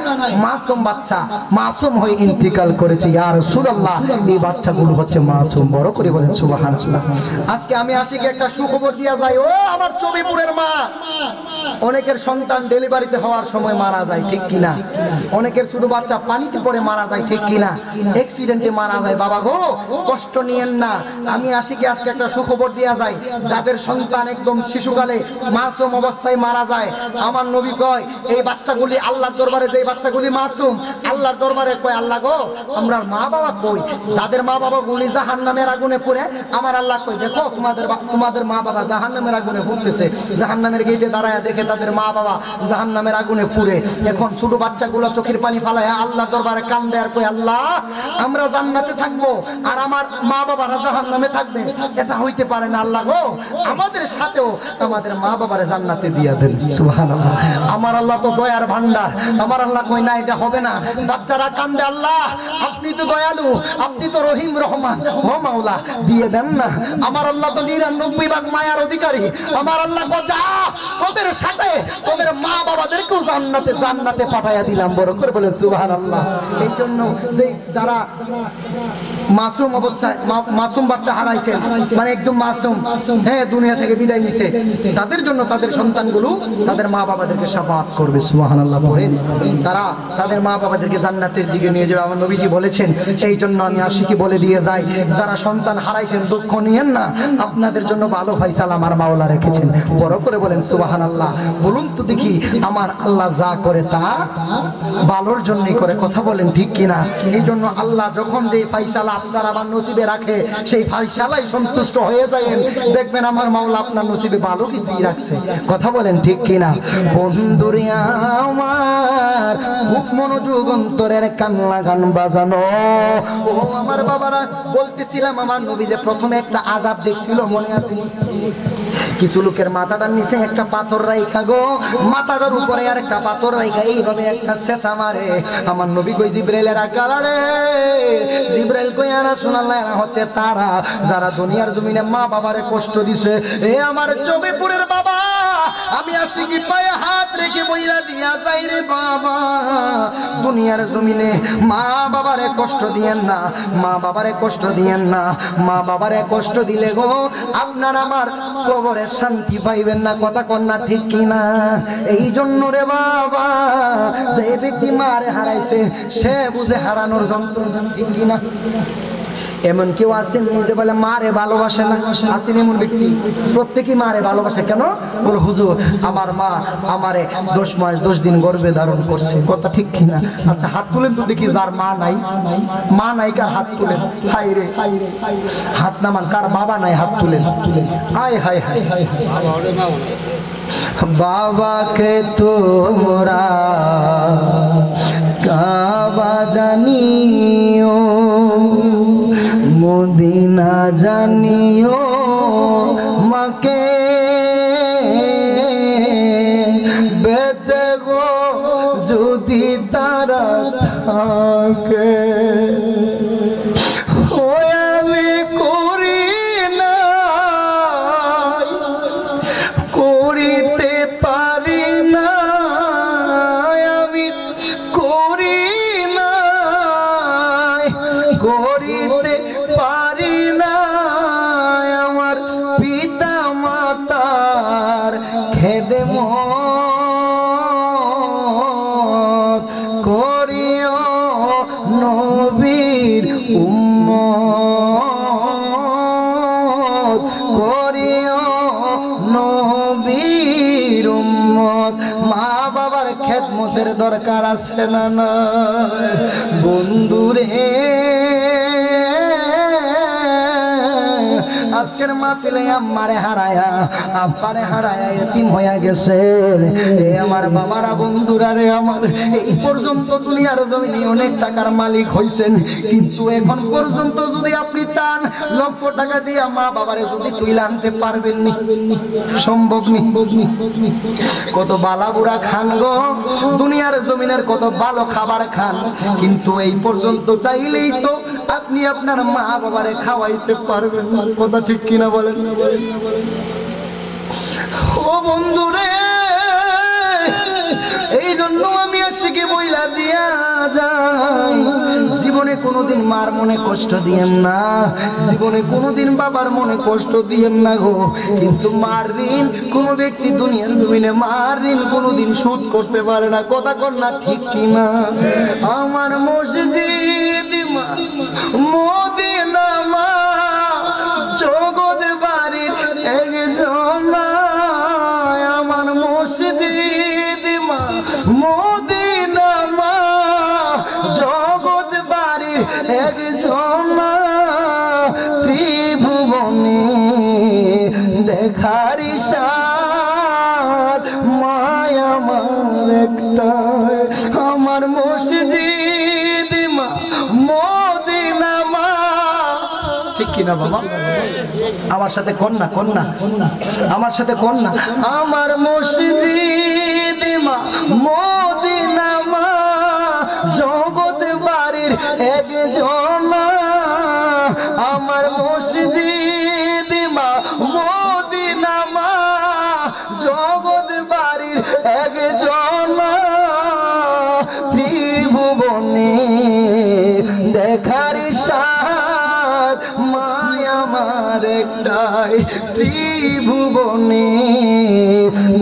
মাসুম বাচ্চা মাসুম হয়ে ইন্তিকাল করেছে। ইয়া রাসূলুল্লাহ এই বাচ্চাগুলো হচ্ছে মাসুম। বড় করে বলেন সুবহানাল্লাহ। আজকে আমি আশিকে একটা সুখবর দিয়া যাই, ও আমার চবিপুরের মা, অনেকের সন্তান ডেলিভারিতে হওয়ার সময় মারা যায়, ঠিক কিনা? অনেকের ছোট বাচ্চা পানিতে পড়ে মারা যায়, ঠিক কিনা? অ্যাক্সিডেন্টে মারা যায়। বাবা গো কষ্ট নিয়েন না, আমি আশিকে আজকে একটা সুখবর দিয়া যায়, যাদের সন্তান একদম শিশুকালে মাসুম অবস্থায় মারা যায়, আমার নবী কয় এই বাচ্চাগুলি আল্লাহর দরবারে, যে বাচ্চাগুলি মাসুম আল্লাহর দরবারে কয় আল্লাহ গো আমরার মা বাবা কই? যাদের মা বাবা গুলি জাহান্নামের আগুনে পুড়ে, আমার আল্লাহ কই দেখো তোমাদের মা বাবা জাহান্নামের আগুনে পুড়তেছে। জাহান্নামের গেটে দাঁড়ায় দেখে তাদের মা বাবা জাহান্নামের আগুনে পুড়ে। এখন ছোট বাচ্চাগুলো চোখের পানি ফালায় আল্লাহর দরবারে কান্দে আর কই আল্লাহ আমরা জান্নাতে থাকবো আর আমার মা বাবারা জাহান্নামে থাকবে, এটা হইতে পারে না। আল্লাহ গো আমাদের সাথেও আমাদের মা বাবারে জান্নাতে দিয়া দেন। সুবহানাল্লাহ। আমার আল্লাহ তো দয়ার ভান্ডার। আমার আল্লাহ কই না এটা হবে না। বাচ্চারা কান্দে আল্লাহ আপনি তো দয়ালু, আপনি তো রহিম রহমান, ও মাওলা দিয়ে দেন না। আমার আল্লাহ তো 99 ভাগ মায়ার অধিকারী। আমার আল্লাহ কো যা তোদের সাথে তোদের মা বাবাদেরকেও জান্নাতে পাঠাইয়া দিলাম। বড় করে বলেন সুবহানাল্লাহ। এই জন্য যে যারা মাসুম অবস্থায় মাসুম বাচ্চা হারাইছেন, মানে একদম মাসুম, হ্যাঁ দুনিয়া থেকে বিদায় নিছে, তাদের জন্য তাদের সন্তানগুলো তাদের মা বাবাদেরকে শাফাআত করবে। সুবহানাল্লাহ পড়ে তারা তাদের মা বাবাদেরকে জান্নাতের দিকে নিয়ে যাবে, আমার নবীজি বলেছেন। সেই জন্য আমি আশিকি বলে দিয়ে যাই, যারা সন্তান হারাইছেন দুঃখ নিয়েন না, আপনাদের জন্য ভালো ফয়সালা আমার মাওলা রেখেছেন। বড় করে বলেন সুবহানাল্লাহ। বলুন তো দেখি আমার আল্লাহ যা করে তা ভালোর জন্যই করে, কথা বলেন ঠিক কিনা? এই জন্য আল্লাহ যখন যে ফয়সালা আপনার আমার নসিবে রাখে সেই ফয়সালাই সন্তুষ্ট হয়ে যায়েন, দেখবেন আমার মাওলা আপনার নসিবে ভালো কিছুই রাখছে, কথা বলেন ঠিক কিনা? বন্ধুরে আমার খুব মনোযোগ অন্তরের কান লাগান বাজানো। ও আমার বাবারা বলতেছিলাম আমার নবী যে প্রথমে একটা আযাব দেখছিল, মনে আছে? কিছু লোকের মাথাটার নিচে একটা পাথর রাইখা গো, মাথাটার উপরে আর একটা পাথর রাইখা এইভাবে একটা শেষা মারে। আমার নবী কই জিবরাইলের আকারে, জিবরাইল কই আর রাসূলুল্লাহ এরা হচ্ছে তারা যারা দুনিয়ার জমিনে মা বাবারে কষ্ট দিছে। এ আমার জবেপুরের বাবা, আমি আশিকি পায়ে হাত রেখে বইরা দিয়া যাই রে বাবা, দুনিয়ার জমিনে মা বাবারে কষ্ট দিয়েন না, মা বাবারে কষ্ট দিয়েন না। মা বাবারে কষ্ট দিলে গো আপনার আমার কবরে শান্তি পাইবেন না, কথা কন্যা ঠিক কিনা? এই জন্য রে বাবা যে ব্যক্তি মারে হারাইছে সে বুঝে হারানোর যন্ত্রণা, ঠিক কিনা? এমন কেউ আছেন নিজে বলে মারে ভালোবাসে না? আছেন এমন ব্যক্তি? প্রত্যেকেই মারে ভালোবাসে। কেন? বল হুজুর আমার মা আমারে 10 মাস 10 দিন গর্ভে ধারণ করছে, কথা ঠিক কিনা? আচ্ছা হাত তুলেন তো দেখি যার মা নাই, মা নাই কার হাত তুলেন। হাই রে হাত নামান, কার বাবা নাই হাত তুলেন। হায় হায় হায় হায়, বাবাকে তোরা কাবা জানিও, মদিনা জানিও, মাকে থাকে ওই আমি করি না করিতে পারি না আমি করি না করিতে পারি না আমার পিতা মাতার খেদে করিও নবীর উম্মত করিও নবীর উম্মত মা বাবার খেদমতের দরকার আছে না না বন্ধুরে আজকের মাহফিলে আমারে হারায়া আব্বারে হারায়া এতিম হইয়া গেছে এ আমার বাবারা বন্ধুরা রে আমার এই পর্যন্ত দুনিয়ার জমিনে অনেক টাকার মালিক হইছেন কিন্তু এখন পর্যন্ত যদি আপনি চান লক্ষ টাকা দিয়ে মা বাবারে যদি তুইলা আনতে পারবেন নি সম্ভব নি কত বালা বুড়া খান গো দুনিয়ার জমিনের কত ভালো খাবার খান কিন্তু এই পর্যন্ত চাইলেই তো আপনি আপনার মা বাবারে খাওয়াইতে পারবেন না কথা ঠিক কিনা বলেন ও বন্ধুরে এই জন্য আমি আজকে বইলা দিয়া যাই জীবনে কোনোদিন মার মনে কষ্ট দিয়েন না জীবনে কোনোদিন বাবার মনে কষ্ট দিয়েন না গো কিন্তু মার ঋণ কোনো ব্যক্তি দুনিয়ার জমিনে মার ঋণ কোনোদিন শোধ করতে পারে না কথা কর না ঠিক কিনা আমার মসজিদ মদিনা মা জগৎ বাড়ির একজন আমার মসজিদ মা মদিনা মা জগৎ বাড়ির একজন ত্রিভুবনে দেখার ইশার মায়া আমার একটা আমার মসজিদ মা মদিনা মা ঠিক কিনা বাবা আমার সাথে কন্যা কন্যা আমার সাথে কন্যা আমার মসজিদ মা মদিনা মা জগৎ বাড়ির একজন আমার মসজিদ মা মদিনা মা জগৎ বাড়ির একজন ত্রিভুবনে দেখার সাথ মায়া আমার একটাই ত্রিভুবনে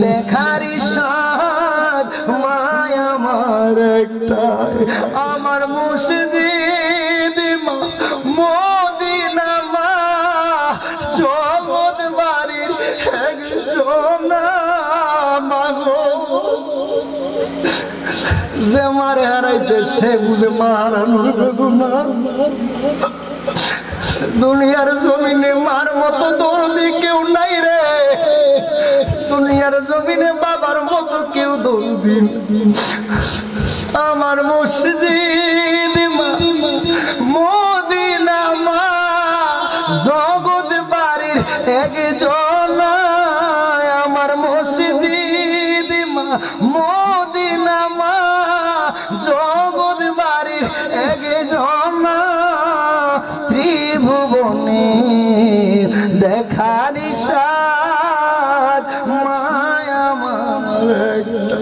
দেখার সাথ মায়া আমার একটাই আমার মসজিদ মা মদিনা মা জগৎ বাড়ির একজন মাগো যে মারে হারাইছে সে বুঝে মা হারানোর বেদনা দুনিয়ার জমিনে মার মতো দৌড়ি কেউ নাই রে দুনিয়ার জমিনে বাবার মতো কেউ দৌড়ি আমার মসজিদ মা মদিনা মা জগৎ বাড়ির একজন আমার মসজিদ মা মদিনা মা জগৎ বাড়ির একজন ত্রিভুবনে দেখার সাথ মায়া আমার একটা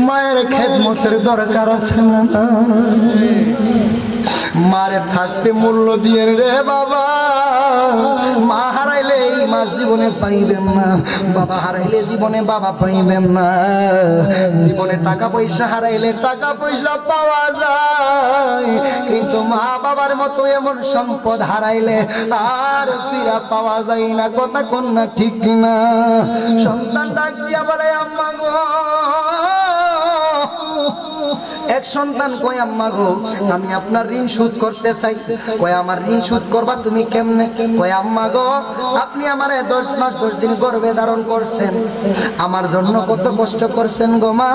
মায়ের খেদমতের দরকার আছে না মারে থাকতে মূল্য দিয়ে রে বাবা মা হারাইলে এই মা জীবনে পাইবেন না বাবা হারাইলে জীবনে বাবা পাইবেন না জীবনে টাকা পয়সা হারাইলে টাকা পয়সা পাওয়া যায় কিন্তু মা বাবার মতো এমন সম্পদ হারাইলে আর ফিরা পাওয়া যায় না কথা কোন না ঠিক কিনা সন্তান ডাক দিয়া বলে আম্মা গো এক সন্তান কয় আম্মা গো আমি আপনার ঋণ শোধ করতে চাই। কয় আমার ঋণ শোধ করবা তুমি কেমনে? কয় আম্মা গো আপনি আমারে 10 মাস 10 দিন গর্ভে ধারণ করছেন, আমার জন্য কত কষ্ট করছেন গো মা,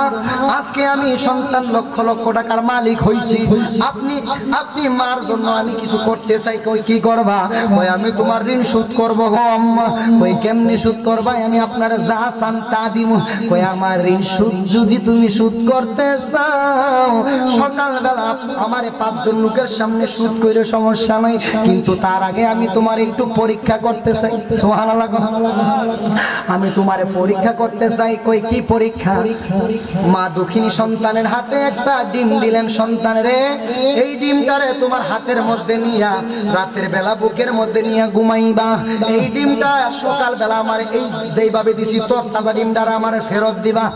আজকে আমি সন্তান লক্ষ লক্ষ টাকার মালিক হইছি, আপনি মার জন্য আমি কিছু করতে চাই। কই কি করবা? কই আমি তোমার ঋণ শোধ করব গো আম্মা। কই কেমনে শোধ করবা? আমি আপনার যা চান তা দিমু। কই আমার ঋণ শোধ যদি তুমি শোধ করতে চাও সকালবেলা আমারে 5 জন লোকের সামনে শোধ কইরে সমস্যা নাই, কিন্তু তার আগে আমি তোমার একটু পরীক্ষা করতে চাই। সুবহানাল্লাহ। আমি তোমারে পরীক্ষা করতে চাই। কই কি পরীক্ষা? মা দুঃখিনী সন্তানের হাতে একটা ডিম দিলেন, সন্তানেরে এই ডিমটারে তোমার হাতের মধ্যে নিয়া রাতের বেলা বুকের মধ্যে নিয়া ঘুমাইবা। এই ডিমটা সকাল বেলা আমার এই যেইভাবে দিছি তোর তাজা ডিমটারে আমার ফেরত দিবা।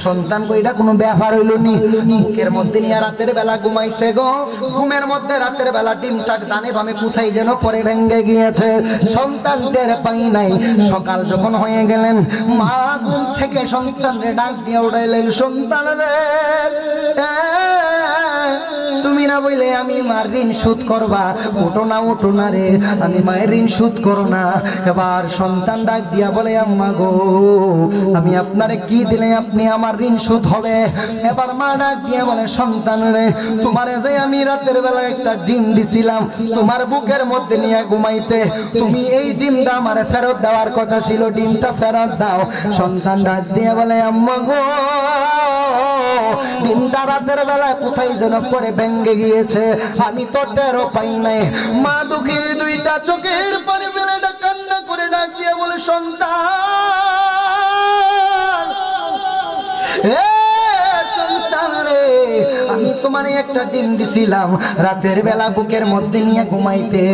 সন্তান কই এটা কোনো ব্যাপার হইল নি? বুকের মধ্যে নিয়া রাতের বেলা ঘুমাইছে গো, ঘুমের মধ্যে রাতের বেলা ডিমটা ডানে বামে কোথায় যেন পরে ভেঙে গিয়েছে, সন্তান টের পাই নাই। সকাল যখন হয়ে গেলেন মা ঘুম থেকে সন্তানরে ডাক দিয়ে উঠাইলেন, সন্তান রে তুমি না বইলে আমি মার ঋণ শোধ করবা, ওঠো না রে, আমি মায়ের ঋণ শোধ করো না। এবার সন্তান ডাক দিয়া বলে আম্মা গো আমি আপনারে কি দিলে আপনি আমার ঋণ শোধ হবে? এবার মা ডাক দিয়া বলে সন্তান রে তোমারে যে আমি রাতের বেলা একটা ডিম দিছিলাম তোমার বুকের মধ্যে নিয়ে ঘুমাইতে, তুমি এই ডিমটা আমারে ফেরত দেওয়ার কথা ছিল, ডিমটা ফেরত দাও। সন্তান ডাক দিয়া বলে আম্মা গো ডিমটা রাতের বেলা কোথায় যেন পরে ভেঙে গিয়েছে, আমি তো টেরও পাই নাই। মা দুঃখীর দুইটা চোখের পানি ফেলে কান্না করে ডাক দিয়ে বলে সন্তান আমি তোমার একটা ডিম দিছিলাম রাতের বেলা বুকের মধ্যে নিয়ে ঘুমাইতে,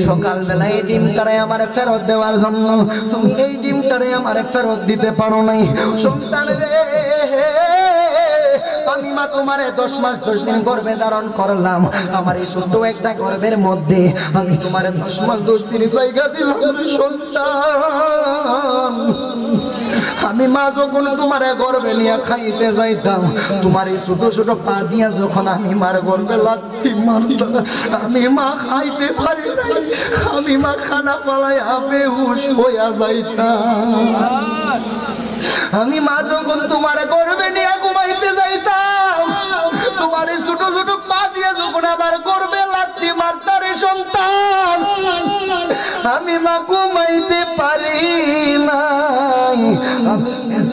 সকাল বেলা এই ডিমটারে আমার ফেরত দেওয়ার জন্য তুমি এই ডিমটারে আমার ফেরত দিতে পারো নাই। সন্তান রে আমি মা তোমারে 10 মাস 10 দিন গর্ভে ধারণ করলাম, আমার এই ছোট্ট একটা গর্ভের মধ্যে আমি তোমারে 10 মাস 10 দিন জায়গা দিলাম সন্তান। আমি মা যখন তোমার গর্ভে নিয়ে খাইতে যাইতাম তোমার এই ছোট ছোট পা দিয়া যখন আমি মার গর্ভে লাথি মারতাম, আমি মা খাইতে পারি নাই, আমি মা খানা পালাই বেহুশ হইয়া যাইতাম। আমি মা যখন তোমার গর্ভে নিয়ে ঘুমাইতে যাইতাম তোমার এই ছোট ছোট পা দিয়া যখন আমার গর্ভে লাথি মারতারে সন্তান, আমি মা ঘুমাইতে পারি নাই।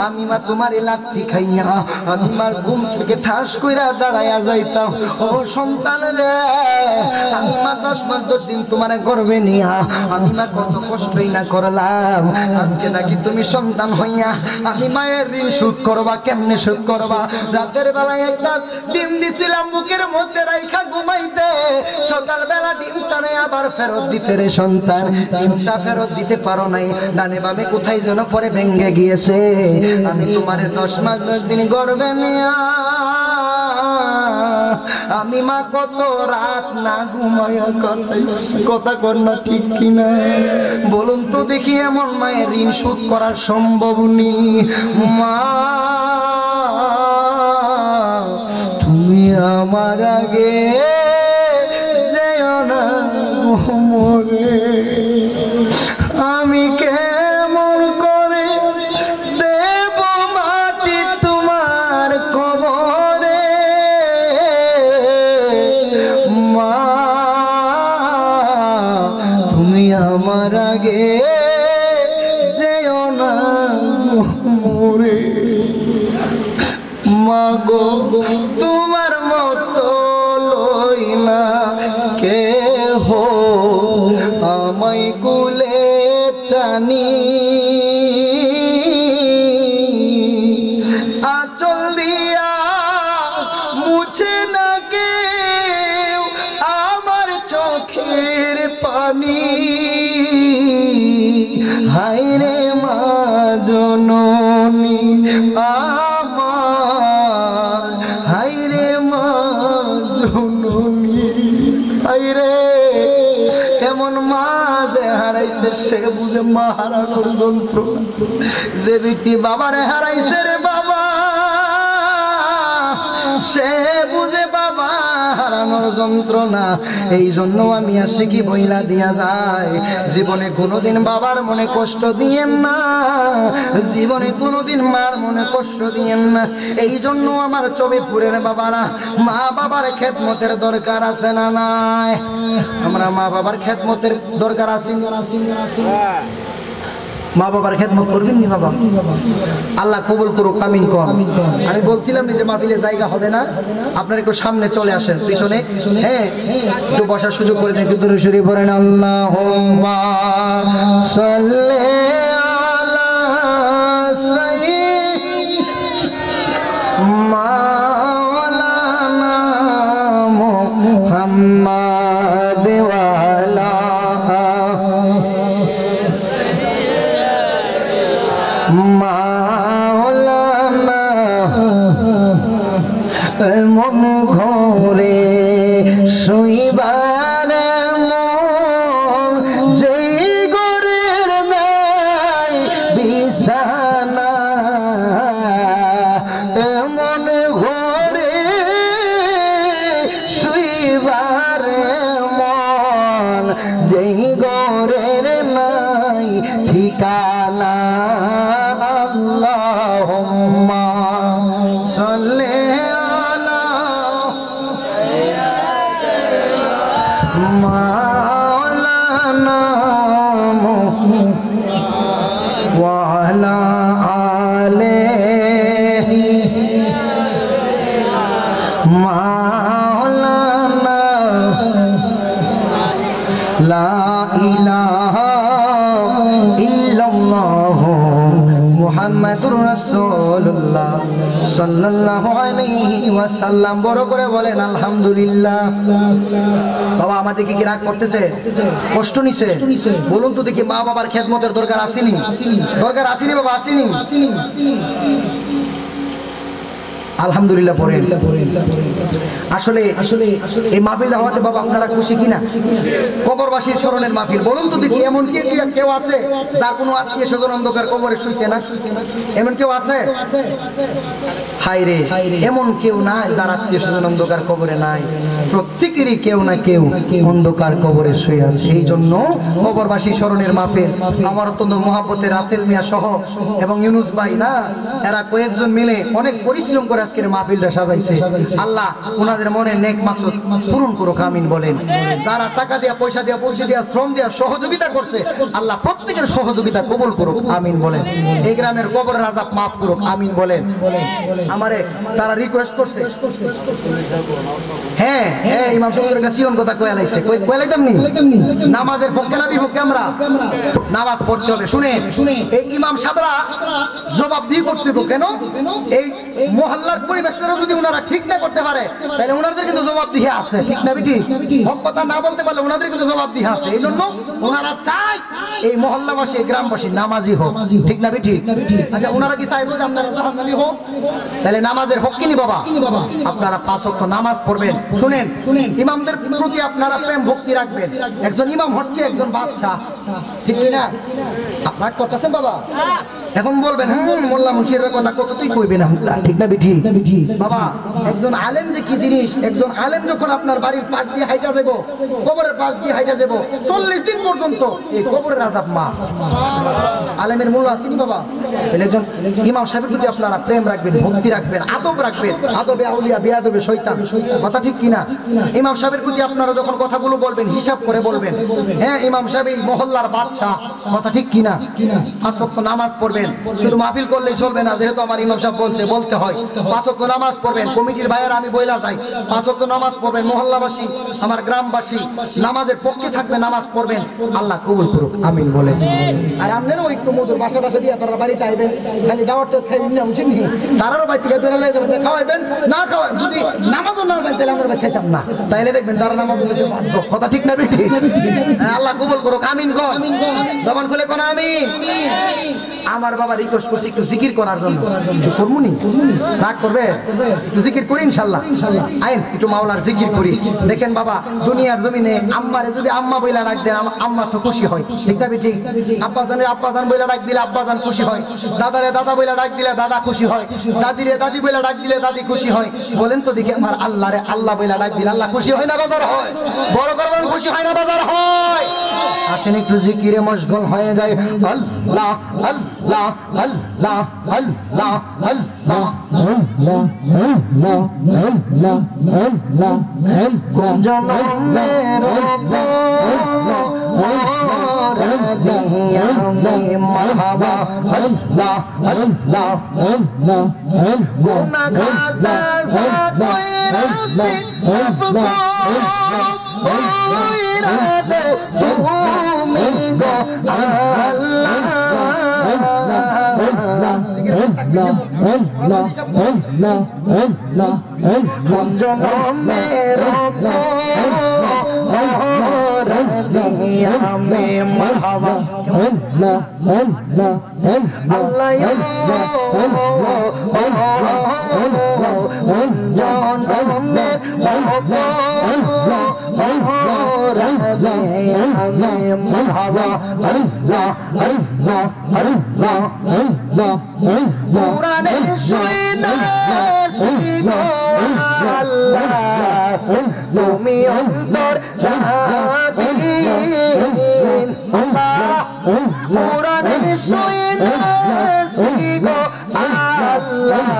আমি মা তোমার লাথি খাইয়া আমি মার ঘুম থেকে ঠাস কইরা দাঁড়াইয়া যাইতাম। ও সন্তান রে আমি মা 10 মাস 10 দিন তোমার গর্ভে নিয়া আমি মা কত কষ্টই না করলাম, আজকে নাকি তুমি সন্তান হইয়া আমি মায়ের ঋণ শোধ করবা। কেমনে শোধ করবা? রাতের বেলায় একটা ডিম দিছিলাম বুকের মধ্যে রাইখা ঘুমাইতে, সকাল বেলা ডিমটারে আবার ফেরত দিতে রে সন্তান, ডিমটা ফেরত দিতে পারো নাই, ডানে বামে কোথায় যেন পরে ভেঙে গিয়েছে, আমি তোমার 10 মাস 10 দিন গর্ভে নিয়া আমি মা কত রাত না ঘুমাইয়া কাটাইছি। কথা কর না ঠিক কিনা বলুন তো দেখি, এমন মায়ের ঋণ শোধ করা সম্ভব নি? মা তুমি আমার আগে যেও না মরে, আমি কেমন করে দেব মাটি তোমার কবরে, মা তুমি আমার আগে যেও না মরে। মা গো তোমার মতো লই না কেহ আমায় কুলে টানি, আঁচল দিয়া মুছে না কেউ আমার চোখের পানি, হায়রে মা জননী আমার, হায়রে মা জননী, হায়রে এমন মা যে হারাইছে সে বুঝে মা হারানোর যন্ত্রণা। যে ব্যক্তি বাবারে হারাইছে রে বাবা সে বুঝে বাবা হারানোর যন্ত্রণা। এই জন্য আমি আসি কি বইলা দিয়া যায়, জীবনে কোনোদিন বাবার মনে কষ্ট দিয়েন না, জীবনে কোনোদিন মার মনে কষ্ট দিয়েন না। এই জন্য আমার চবিপুরের বাবারা মা বাবার খেদমতের দরকার আছে না নাই? আমরা মা বাবার খেদমতের দরকার আছে। মা বাবার খেদমত করবেন নি বাবা? আল্লাহ কবুল করুক, আমিন কোন। আমি বলছিলাম যে মাহফিলে জায়গা হবে না, আপনারা একটু সামনে চলে আসেন, পিছনে হ্যাঁ একটু বসার সুযোগ করে দেন। একটু দরুদ শরীফ পড়েন। আল্লাহুম্মা সাল্লি আলা সাইয়্যিদিনা মাওলানা মুহাম্মাদ ওয়া আলা মাওলানা। মন ঘরে শুইবার মন, যেই ঘরের নাই বিছানা। মন ঘরে শুইবার মন, যেই ঘরের নাই ঠিকানা। আল্লাহুম্মা সাল্লি আলা মাওলানা ওয়া আলা আলিহি মাওলানা। লা ইলাহা ইল্লাল্লাহ মুহাম্মাদুর রাসূলুল্লাহ সাল্লাল্লাহু আলাইহি ওয়াসাল্লাম। বড় করে বলেন আলহামদুলিল্লাহ। বাবা আমাদের কি রাগ করতেছে, কষ্ট নিছে? বলুন তো দেখি, মা বাবার খেদমতের দরকার আসেনি? দরকার আসেনি বাবা, আসেনি? আলহামদুলিল্লাহ পড়েন। আসলে এই মাহফিলটা হওয়াতে বাবা আপনারা খুশি কিনা? কবরবাসীর স্মরণের মাহফিল। বলুন তো দেখি, এমন কি কেউ আছে যার কোনো আত্মীয় স্বজন অন্ধকার কবরে শুইছে না? এমন কেউ আছে? হায় রে, এমন কেউ নাই যার আত্মীয় স্বজন অন্ধকার কবরে নাই। প্রত্যেকেরই কেউ না কেউ অন্ধকার কবরে শুয়ে আছে। এই জন্য কবরবাসী স্মরণের মাহফিল আমার অত্যন্ত মহাব্বতের রাসেল মিয়া সহ এবং ইউনুস ভাই না, এরা কয়েকজন মিলে অনেক পরিশ্রম করে আজকের মাহফিলটা সাজাইছে। আল্লাহ ওনাদের মনে নেক মাকসুদ পূরণ করুক, আমিন বলেন। যারা টাকা দিয়া, পয়সা দিয়া, পয়সা দিয়া, শ্রম দিয়া সহযোগিতা করছে, আল্লাহ প্রত্যেকের সহযোগিতা কবুল করুক, আমিন বলেন। এই গ্রামের কবরের আযাব মাফ করুক, আমিন বলেন। আমারে তারা রিকোয়েস্ট করছে, হ্যাঁ হ্যাঁ ইমাম সাহেবের কাছে সিয়ন কথা কইয়া লাইছে, কইয়া লাইতাম নি নামাজের পক্ষে না বিপক্ষে? আমরা নামাজ পড়তে হবে। শুনে এই ইমাম সাহেবরা জবাবদিহি করতে হবে। কেন? এই মহল্লার পরিবেশটা যদি ওনারা ঠিক না করতে পারে, তাহলে ওনাদের কিন্তু জবাবদিহি আছে, ঠিক না বেটি? হক কথা না বলতে পারলে ওনাদের কিন্তু জবাবদিহি আছে। এই জন্য ওনারা চায় এই মহল্লাবাসী, এই গ্রামবাসী নামাজি হোক, ঠিক না বেটি? আচ্ছা ওনারা কি চাইবো যে আপনারা জাহান্নামী হোক? তাহলে নামাজের হক কিনি বাবা, আপনারা 5 ওয়াক্ত নামাজ পড়বেন। শুনেন, ইমামদের প্রতি আপনারা প্রেম ভক্তি রাখবেন। একজন ইমাম হচ্ছে একজন বাদশা, ঠিক না? আপনারা করতেছেন বাবা? এখন বলবেন মোল্লা মুন্সিরের কথা কতই কইবেন, ঠিক না বেটি? বাবা একজন আলেম যে কি জিনিস, একজন আলেম যখন আপনার বাড়ির পাশ দিয়ে হাইটা যাব, কবরের পাশ দিয়ে হাইটা যাব, 40 দিন পর্যন্ত এই কবরের আযাব মাফ। আলেমের মূল্য আসেনি বাবা? একজন ইমাম সাহেবের প্রতি আপনারা প্রেম রাখবেন, ভক্তি রাখবেন, আদব রাখবেন। আদবে আউলিয়া, বেয়াদবে শয়তান, কথা ঠিক কিনা? ইমাম সাহেবের প্রতি আপনারা যখন কথাগুলো বলবেন হিসাব করে বলবেন। হ্যাঁ ইমাম সাহেব এই মহল্লার বাদশা, কথা ঠিক কিনা? 5 ওয়াক্ত নামাজ পড়বেন। শুধু মাহফিল করলেই চলবে না, যেহেতু আমার ইমাম সাহেব বলছে, বলতে হয়। 5 ওয়াক্ত নামাজ পড়বেন। কমিটির ভাইয়েরা আমি বইলা যাই, 5 ওয়াক্ত নামাজ পড়বেন। মহল্লাবাসী, আমার গ্রামবাসী নামাজের পক্ষে থাকবে, নামাজ পড়বেন। আল্লাহ কবুল করুক, আমিন বলেন। আর আপনারও একটু মধুর বাসা টাসা দিয়ে তারা বাড়িতে আইবেন, খালি দাওয়াতটা খাইবেন না, বুঝেন নি? তারারও বাড়ি থেকে ধরে নিয়ে যাবেন, খাওয়াইবেন না খাওয়াই। যদি নামাজও না যায় তাহলে আমরা খাইতাম না, তাইলে দেখবেন তারা নামাজ, কথা ঠিক না বেটি? আল্লাহ কবুল করুক, আমিন গো। জবান খুলে কোন আমিন। আমার আমার বাবা রিকোয়েস্ট করছে একটু জিকির করার জন্য, একটু করমুনি রাগ করবে, একটু জিকির করি ইনশাল্লাহ। আইন একটু মাওলার জিকির করি। দেখেন বাবা, দুনিয়ার জমিনে আম্মারে যদি আম্মা বইলা ডাক দেন, আম্মা তো খুশি হয়, ঠিক না বেটি? আব্বাজানের আব্বাজান বইলা ডাক দিলে আব্বাজান খুশি হয়, দাদারে দাদা বইলা ডাক দিলে দাদা খুশি হয়, দাদিরে দাদি বইলা ডাক দিলে দাদি খুশি হয়। বলেন তো দেখি, আমার আল্লাহরে আল্লাহ বইলা ডাক দিলে আল্লাহ খুশি হয় না বাজার হয়? বড় করবেন খুশি হয় না বাজার হয়? আসেন একটু জিকিরে মশগুল হয়ে যায়। আল্লাহ আল্লাহ আল্লাহ আল্লাহ আল্লাহ কোন জনমের মারহাবা আল্লাহ আল্লাহ গুনাহগার জনমের মারহাবা আল্লাহ জনমের মারহাবা আল্লাহ আল্লাহ আল্লাহ আল্লাহ কুরআনে শুনাছি গো আল্লাহ তুমি অন্তর জাহাবিন আল্লাহ কুরআনে শুনাছি গো আল্লাহ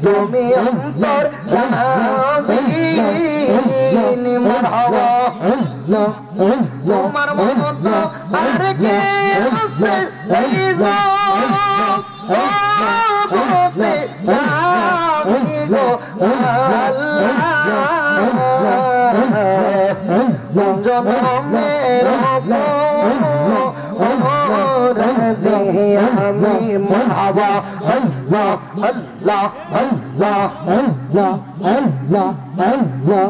তুমি অন্তর জাহাবিন মারহাবা তোমার মতো আর কে আছে এই জগতে আমি গো আল্লাহ জনমের আমি মারহাবা আল্লাহ আল্লাহ আল্লাহ আল্লাহ আল্লাহ আল্লাহ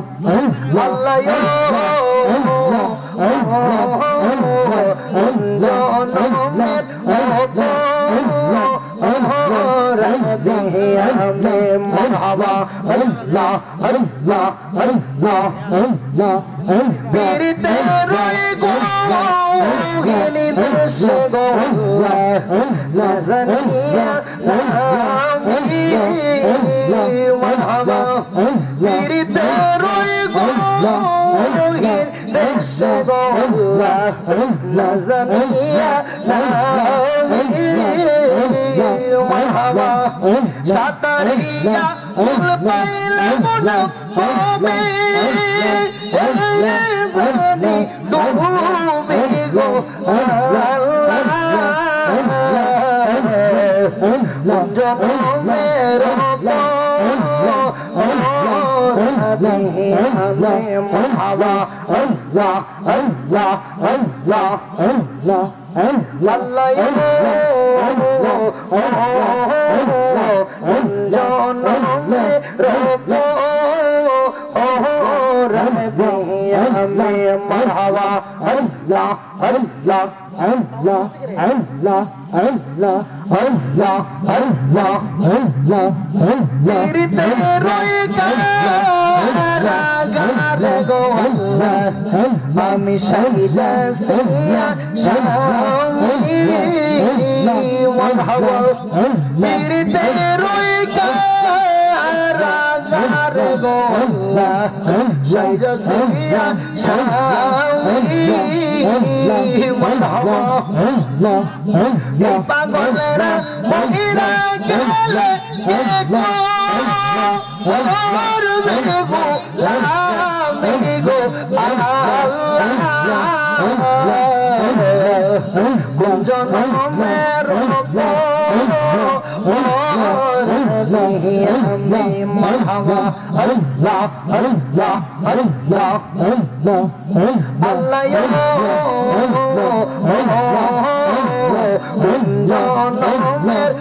জনমের মারহাবা আল্লাহ আল্লাহ আল্লাহ আল্লাহ বীরতে রই গো গিনি দেশে গো না জানিয়া নামি মারহাবা বীরতে রই গো গিনি দেশে গো না জানিয়া নামি মারহাবা সাতারিয়া ফুল পাইলে মনে হবে জানি ডুবে গো আল্লাহ জনমের মারহাবা আল্লাহ আল্লাহ আল্লাহ আল্লাহ আল্লাহ জনমের মারহাবা আল্লাহ আল্লাহ আল্লাহ আল্লাহ আল্লাহ আল্লাহ আল্লাহ আল্লাহ বীরতে রই কারাগারে গো আল্লাহ আমি শাহিদা সিয়া শাহি মারহাবা বীরতে রই কারাগারে গো আল্লাহ শাহিদা সিয়া শাহি মারহাবা পাগলেরা মহিরা গেলে গো কোন জনমের মারহাবা আল্লাহ আল্লাহ আল্লাহ আল্লাহ আল্লাহ জনমের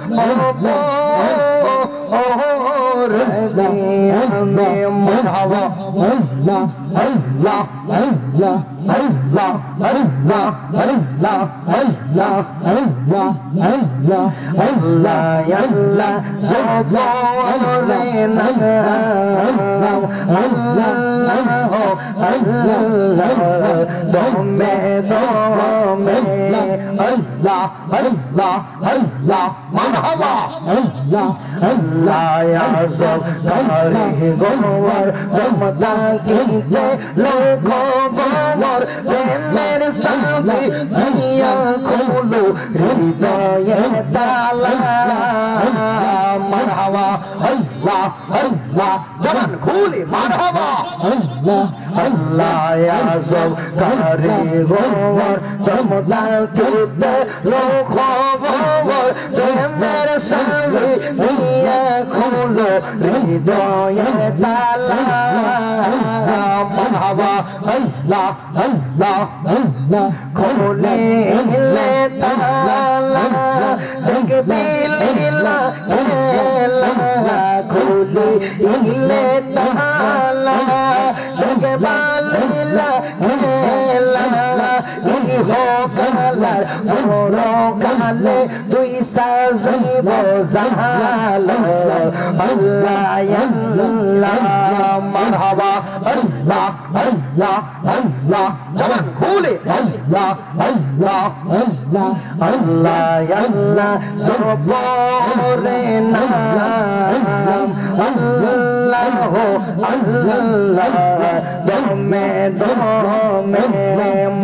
আমি মারহাবা আল্লাহ আল্লাহ আল্লাহ আল্লাহ আল্লাহ আল্লাহ আল্লাহ আল্লাহ আল্লাহ আল্লাহ আল্লাহ জবরে না আল্লাহ আল্লাহ দমে দমে আল্লাহ আল্লাহ আল্লাহ মারহাবা আল্লাহ আল্লাহ আজব কারি গোবর দমদা কিতে লোক গোবর প্রেমের সাথে দিয়া খুলো হৃদয়ে তালা মারহাবা আল্লাহ আল্লাহ জবান খুলে মারহাবা আল্লাহ আল্লাহ আজব কারি গোবর দমদা কিতে লোক গোবর প্রেমের সাথে দিয়া খুলো হৃদয়ে তালা মারহাবা আল্লাহ আল্লাহ আল্লাহ খুলে লে তালা দেখবি লীলা খেলা খুলে লে তালা দেখবা লীলা খেলা ইহো কালার বড় কালে তুই সাজিব জাহাল আল্লাহ আল্লাহ মারহাবা আল্লাহ আল্লাহ আল্লাহ জবান খুলে আল্লাহ আল্লাহ আল্লাহ আল্লাহ আল্লাহ জবরে নাম আল্লাহ আল্লাহ দমে দমে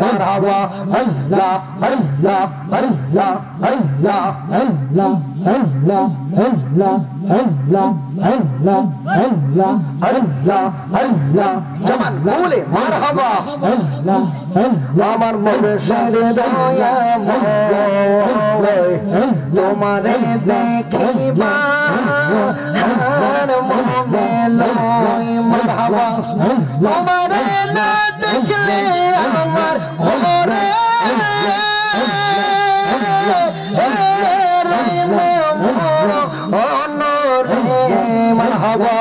মারহাবা আল্লাহ আল্লাহ আল্লাহ আল্লাহ আল্লাহ আল্লাহ আল্লাহ আল্লাহ আল্লাহ আল্লাহ আল্লাহ আল্লাহ জবান খুলে মারহাবা আল্লাহ আল্লাহ আমার মুর্শিদ দয়াময় তোমারে দেখিবা আর মনে লয় মারহাবা তোমারে না দেখলে আমার ওরে মারহাবা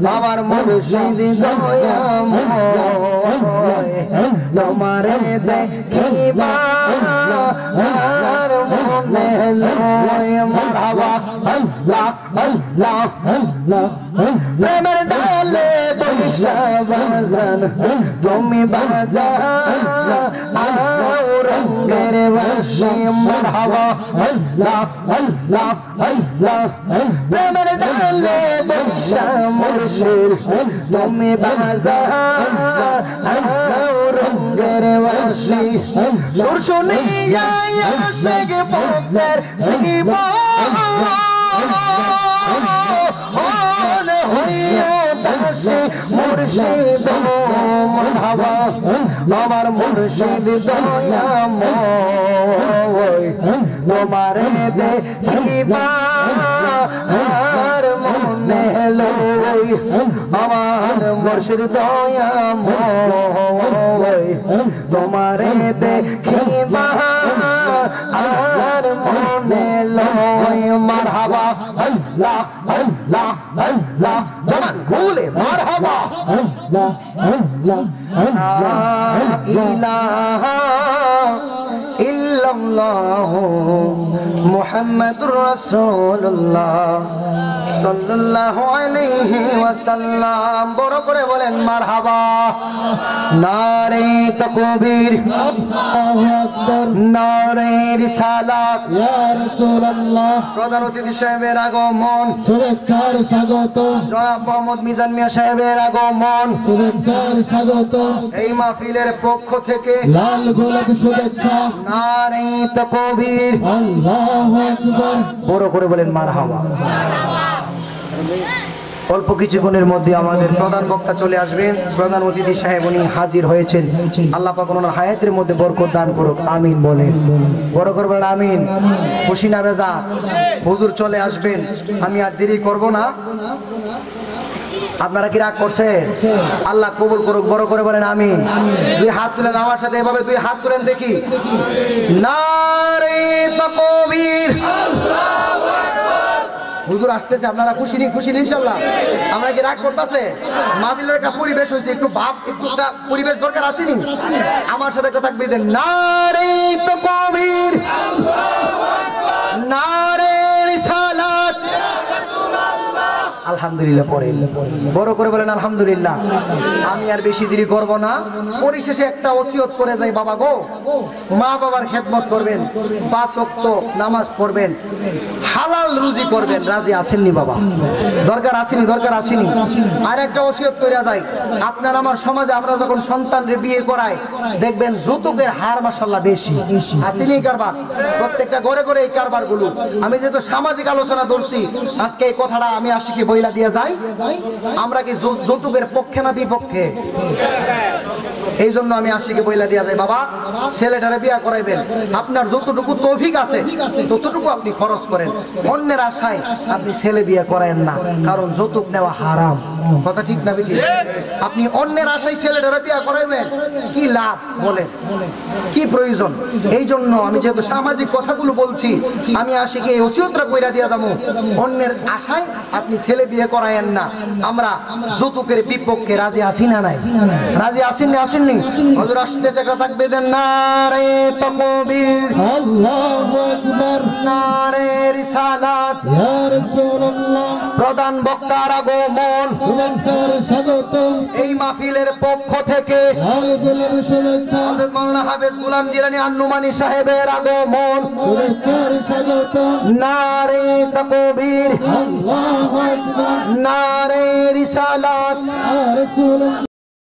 আমার মুর্শিদ দয়াময় তোমারে দেখিবা আর মনে লয় মারহাবা আল্লাহ আল্লাহ আল্লাহ প্রেমের ডালে বৈশা বাজান তুমি বাজা রঙ্গের বাসি মারহাবা আল্লাহ আল্লাহ আল্লাহ প্রেমের ডালে বৈশা মুর্শিদ তুমি বাজা রঙ্গের বাসি সুর শুনিয়া আশিক ভক্তের শিবা মুর্শিদ মারহাবা আমার মুর্শিদ দয়াময় তোমারে দেখিবা আর মনে লয় আমার মুর্শিদ দয়াময় তোমারে দেখিবা আর মনে লয় মারহাবা আল্লাহ আল্লাহ আল্লাহ জবান খুলে মারহাবা আল্লাহ আল্লাহ আল্লাহ ইলাহা ইল্লাল্লাহ মুহাম্মাদুর রাসূলুল্লাহ সাল্লাল্লাহু আলাইহি ওয়াসাল্লাম বড় করে বলেন মারহাবা নারে তাকবীর আল্লাহু আকবার নারে রিসালাত ইয়া রাসূলুল্লাহ প্রধান অতিথি সাহেবের আগমন শুভেচ্ছার স্বাগত জনাব মোহাম্মদ মিজান মিয়া সাহেবের আগমন শুভেচ্ছার স্বাগত এই মাহফিলের পক্ষ থেকে লাল গোলাপ শুভেচ্ছা নারে তাকবীর আল্লাহু আকবার বড় করে বলেন মারহাবা অল্প কিছুক্ষণের মধ্যে আমাদের প্রধান বক্তা চলে আসবেন প্রধান অতিথি সাহেব উনি হাজির হয়েছেন আল্লাহ পাক ওনার হায়াতের মধ্যে বরকত দান করুক আমিন বলেন বড় করবেন আমিন খুশি না বেজা হুজুর চলে আসবেন আমি আর দেরি করব না আপনারা কি রাগ করছেন আল্লাহ কবুল করুক বড় করে বলেন আমিন দুই হাত তুলেন আমার সাথে এভাবে দুই হাত তুলেন দেখি নারে তাকবীর আল্লাহু আকবার হুজুর আসতেছে, আপনারা খুশি নি? খুশি নি ইনশাআল্লাহ? আমরা কি রাগ করতেছে? মাহফিলের একটা পরিবেশ হয়েছে, একটু ভাব, একটু একটা পরিবেশ দরকার আসেনি? আমার সাথে কথা বলবেন, নারে তাকবীর, নারে রিসালাত। আলহামদুলিল্লাহ পড়ে, বড় করে বলেন আলহামদুলিল্লাহ। আমি আর বেশি দেরি করব না, পরিশেষে একটা ওসিয়ত করে যাই, বাবা গো, মা বাবার খেদমত করবেন, 5 ওয়াক্ত নামাজ পড়বেন, হালাল রুজি করবেন। রাজি আছেননি বাবা? দরকার আসেনি? দরকার আসেনি? আর একটা ওসিয়ত করে যাই, আপনার আমার সমাজে আমরা যখন সন্তানরে বিয়ে করাই, দেখবেন যৌতুকের হার মাশাআল্লাহ বেশি। আসেনি এই কারবার? প্রত্যেকটা ঘরে ঘরে এই কারবার গুলো। আমি যেহেতু সামাজিক আলোচনা ধরছি, আজকে এই কথাটা আমি আশিকি বইলা দিয়ে যাই, আমরা কি যৌতুকের পক্ষে না বিপক্ষে? এই জন্য আমি আশিকি বইলা দিয়া যাই, বাবা ছেলেটারে বিয়া করাইবেন, আপনার যতটুকু তৌফিক আছে ততটুকু আপনি খরচ করেন, অন্যের আশায় আপনি ছেলে বিয়ে করেন না, কারণ যৌতুক নেওয়া হারাম। কথা ঠিক না বেঠিক? আপনি অন্যের আশায় ছেলেটারে বিয়া করাইবেন, কি লাভ বলেন? কি প্রয়োজন? এই জন্য আমি যেহেতু সামাজিক কথাগুলো বলছি, আমি আশিকি এই ওসিয়তটা কইরা দিয়া যাবো, অন্যের আশায় আপনি ছেলে বিয়ে করায়েন না। আমরা যৌতুকের বিপক্ষে রাজি আছি না নাই? রাজি আসেন না? আসেননি? হুজুর আসতেছে, কথা থাকবে দেন, নারে তাকবীর, আল্লাহু আকবার, নারে রিসালাত। ইয়া রাসূলুল্লাহ, প্রধান বক্তার আগমন, শুভেচ্ছার স্বাগতম, এই মাহফিলের পক্ষ থেকে লাল গোলাপ শুভেচ্ছা, হযরত মাওলানা হাফেজ গোলাম জিলানী আন্নুমানী সাহেবের আগমন। শুভেচ্ছার স্বাগতম, নারে তাকবীর, আল্লাহু আকবার, নারে রিসালাত। ইয়া রাসূলুল্লাহ।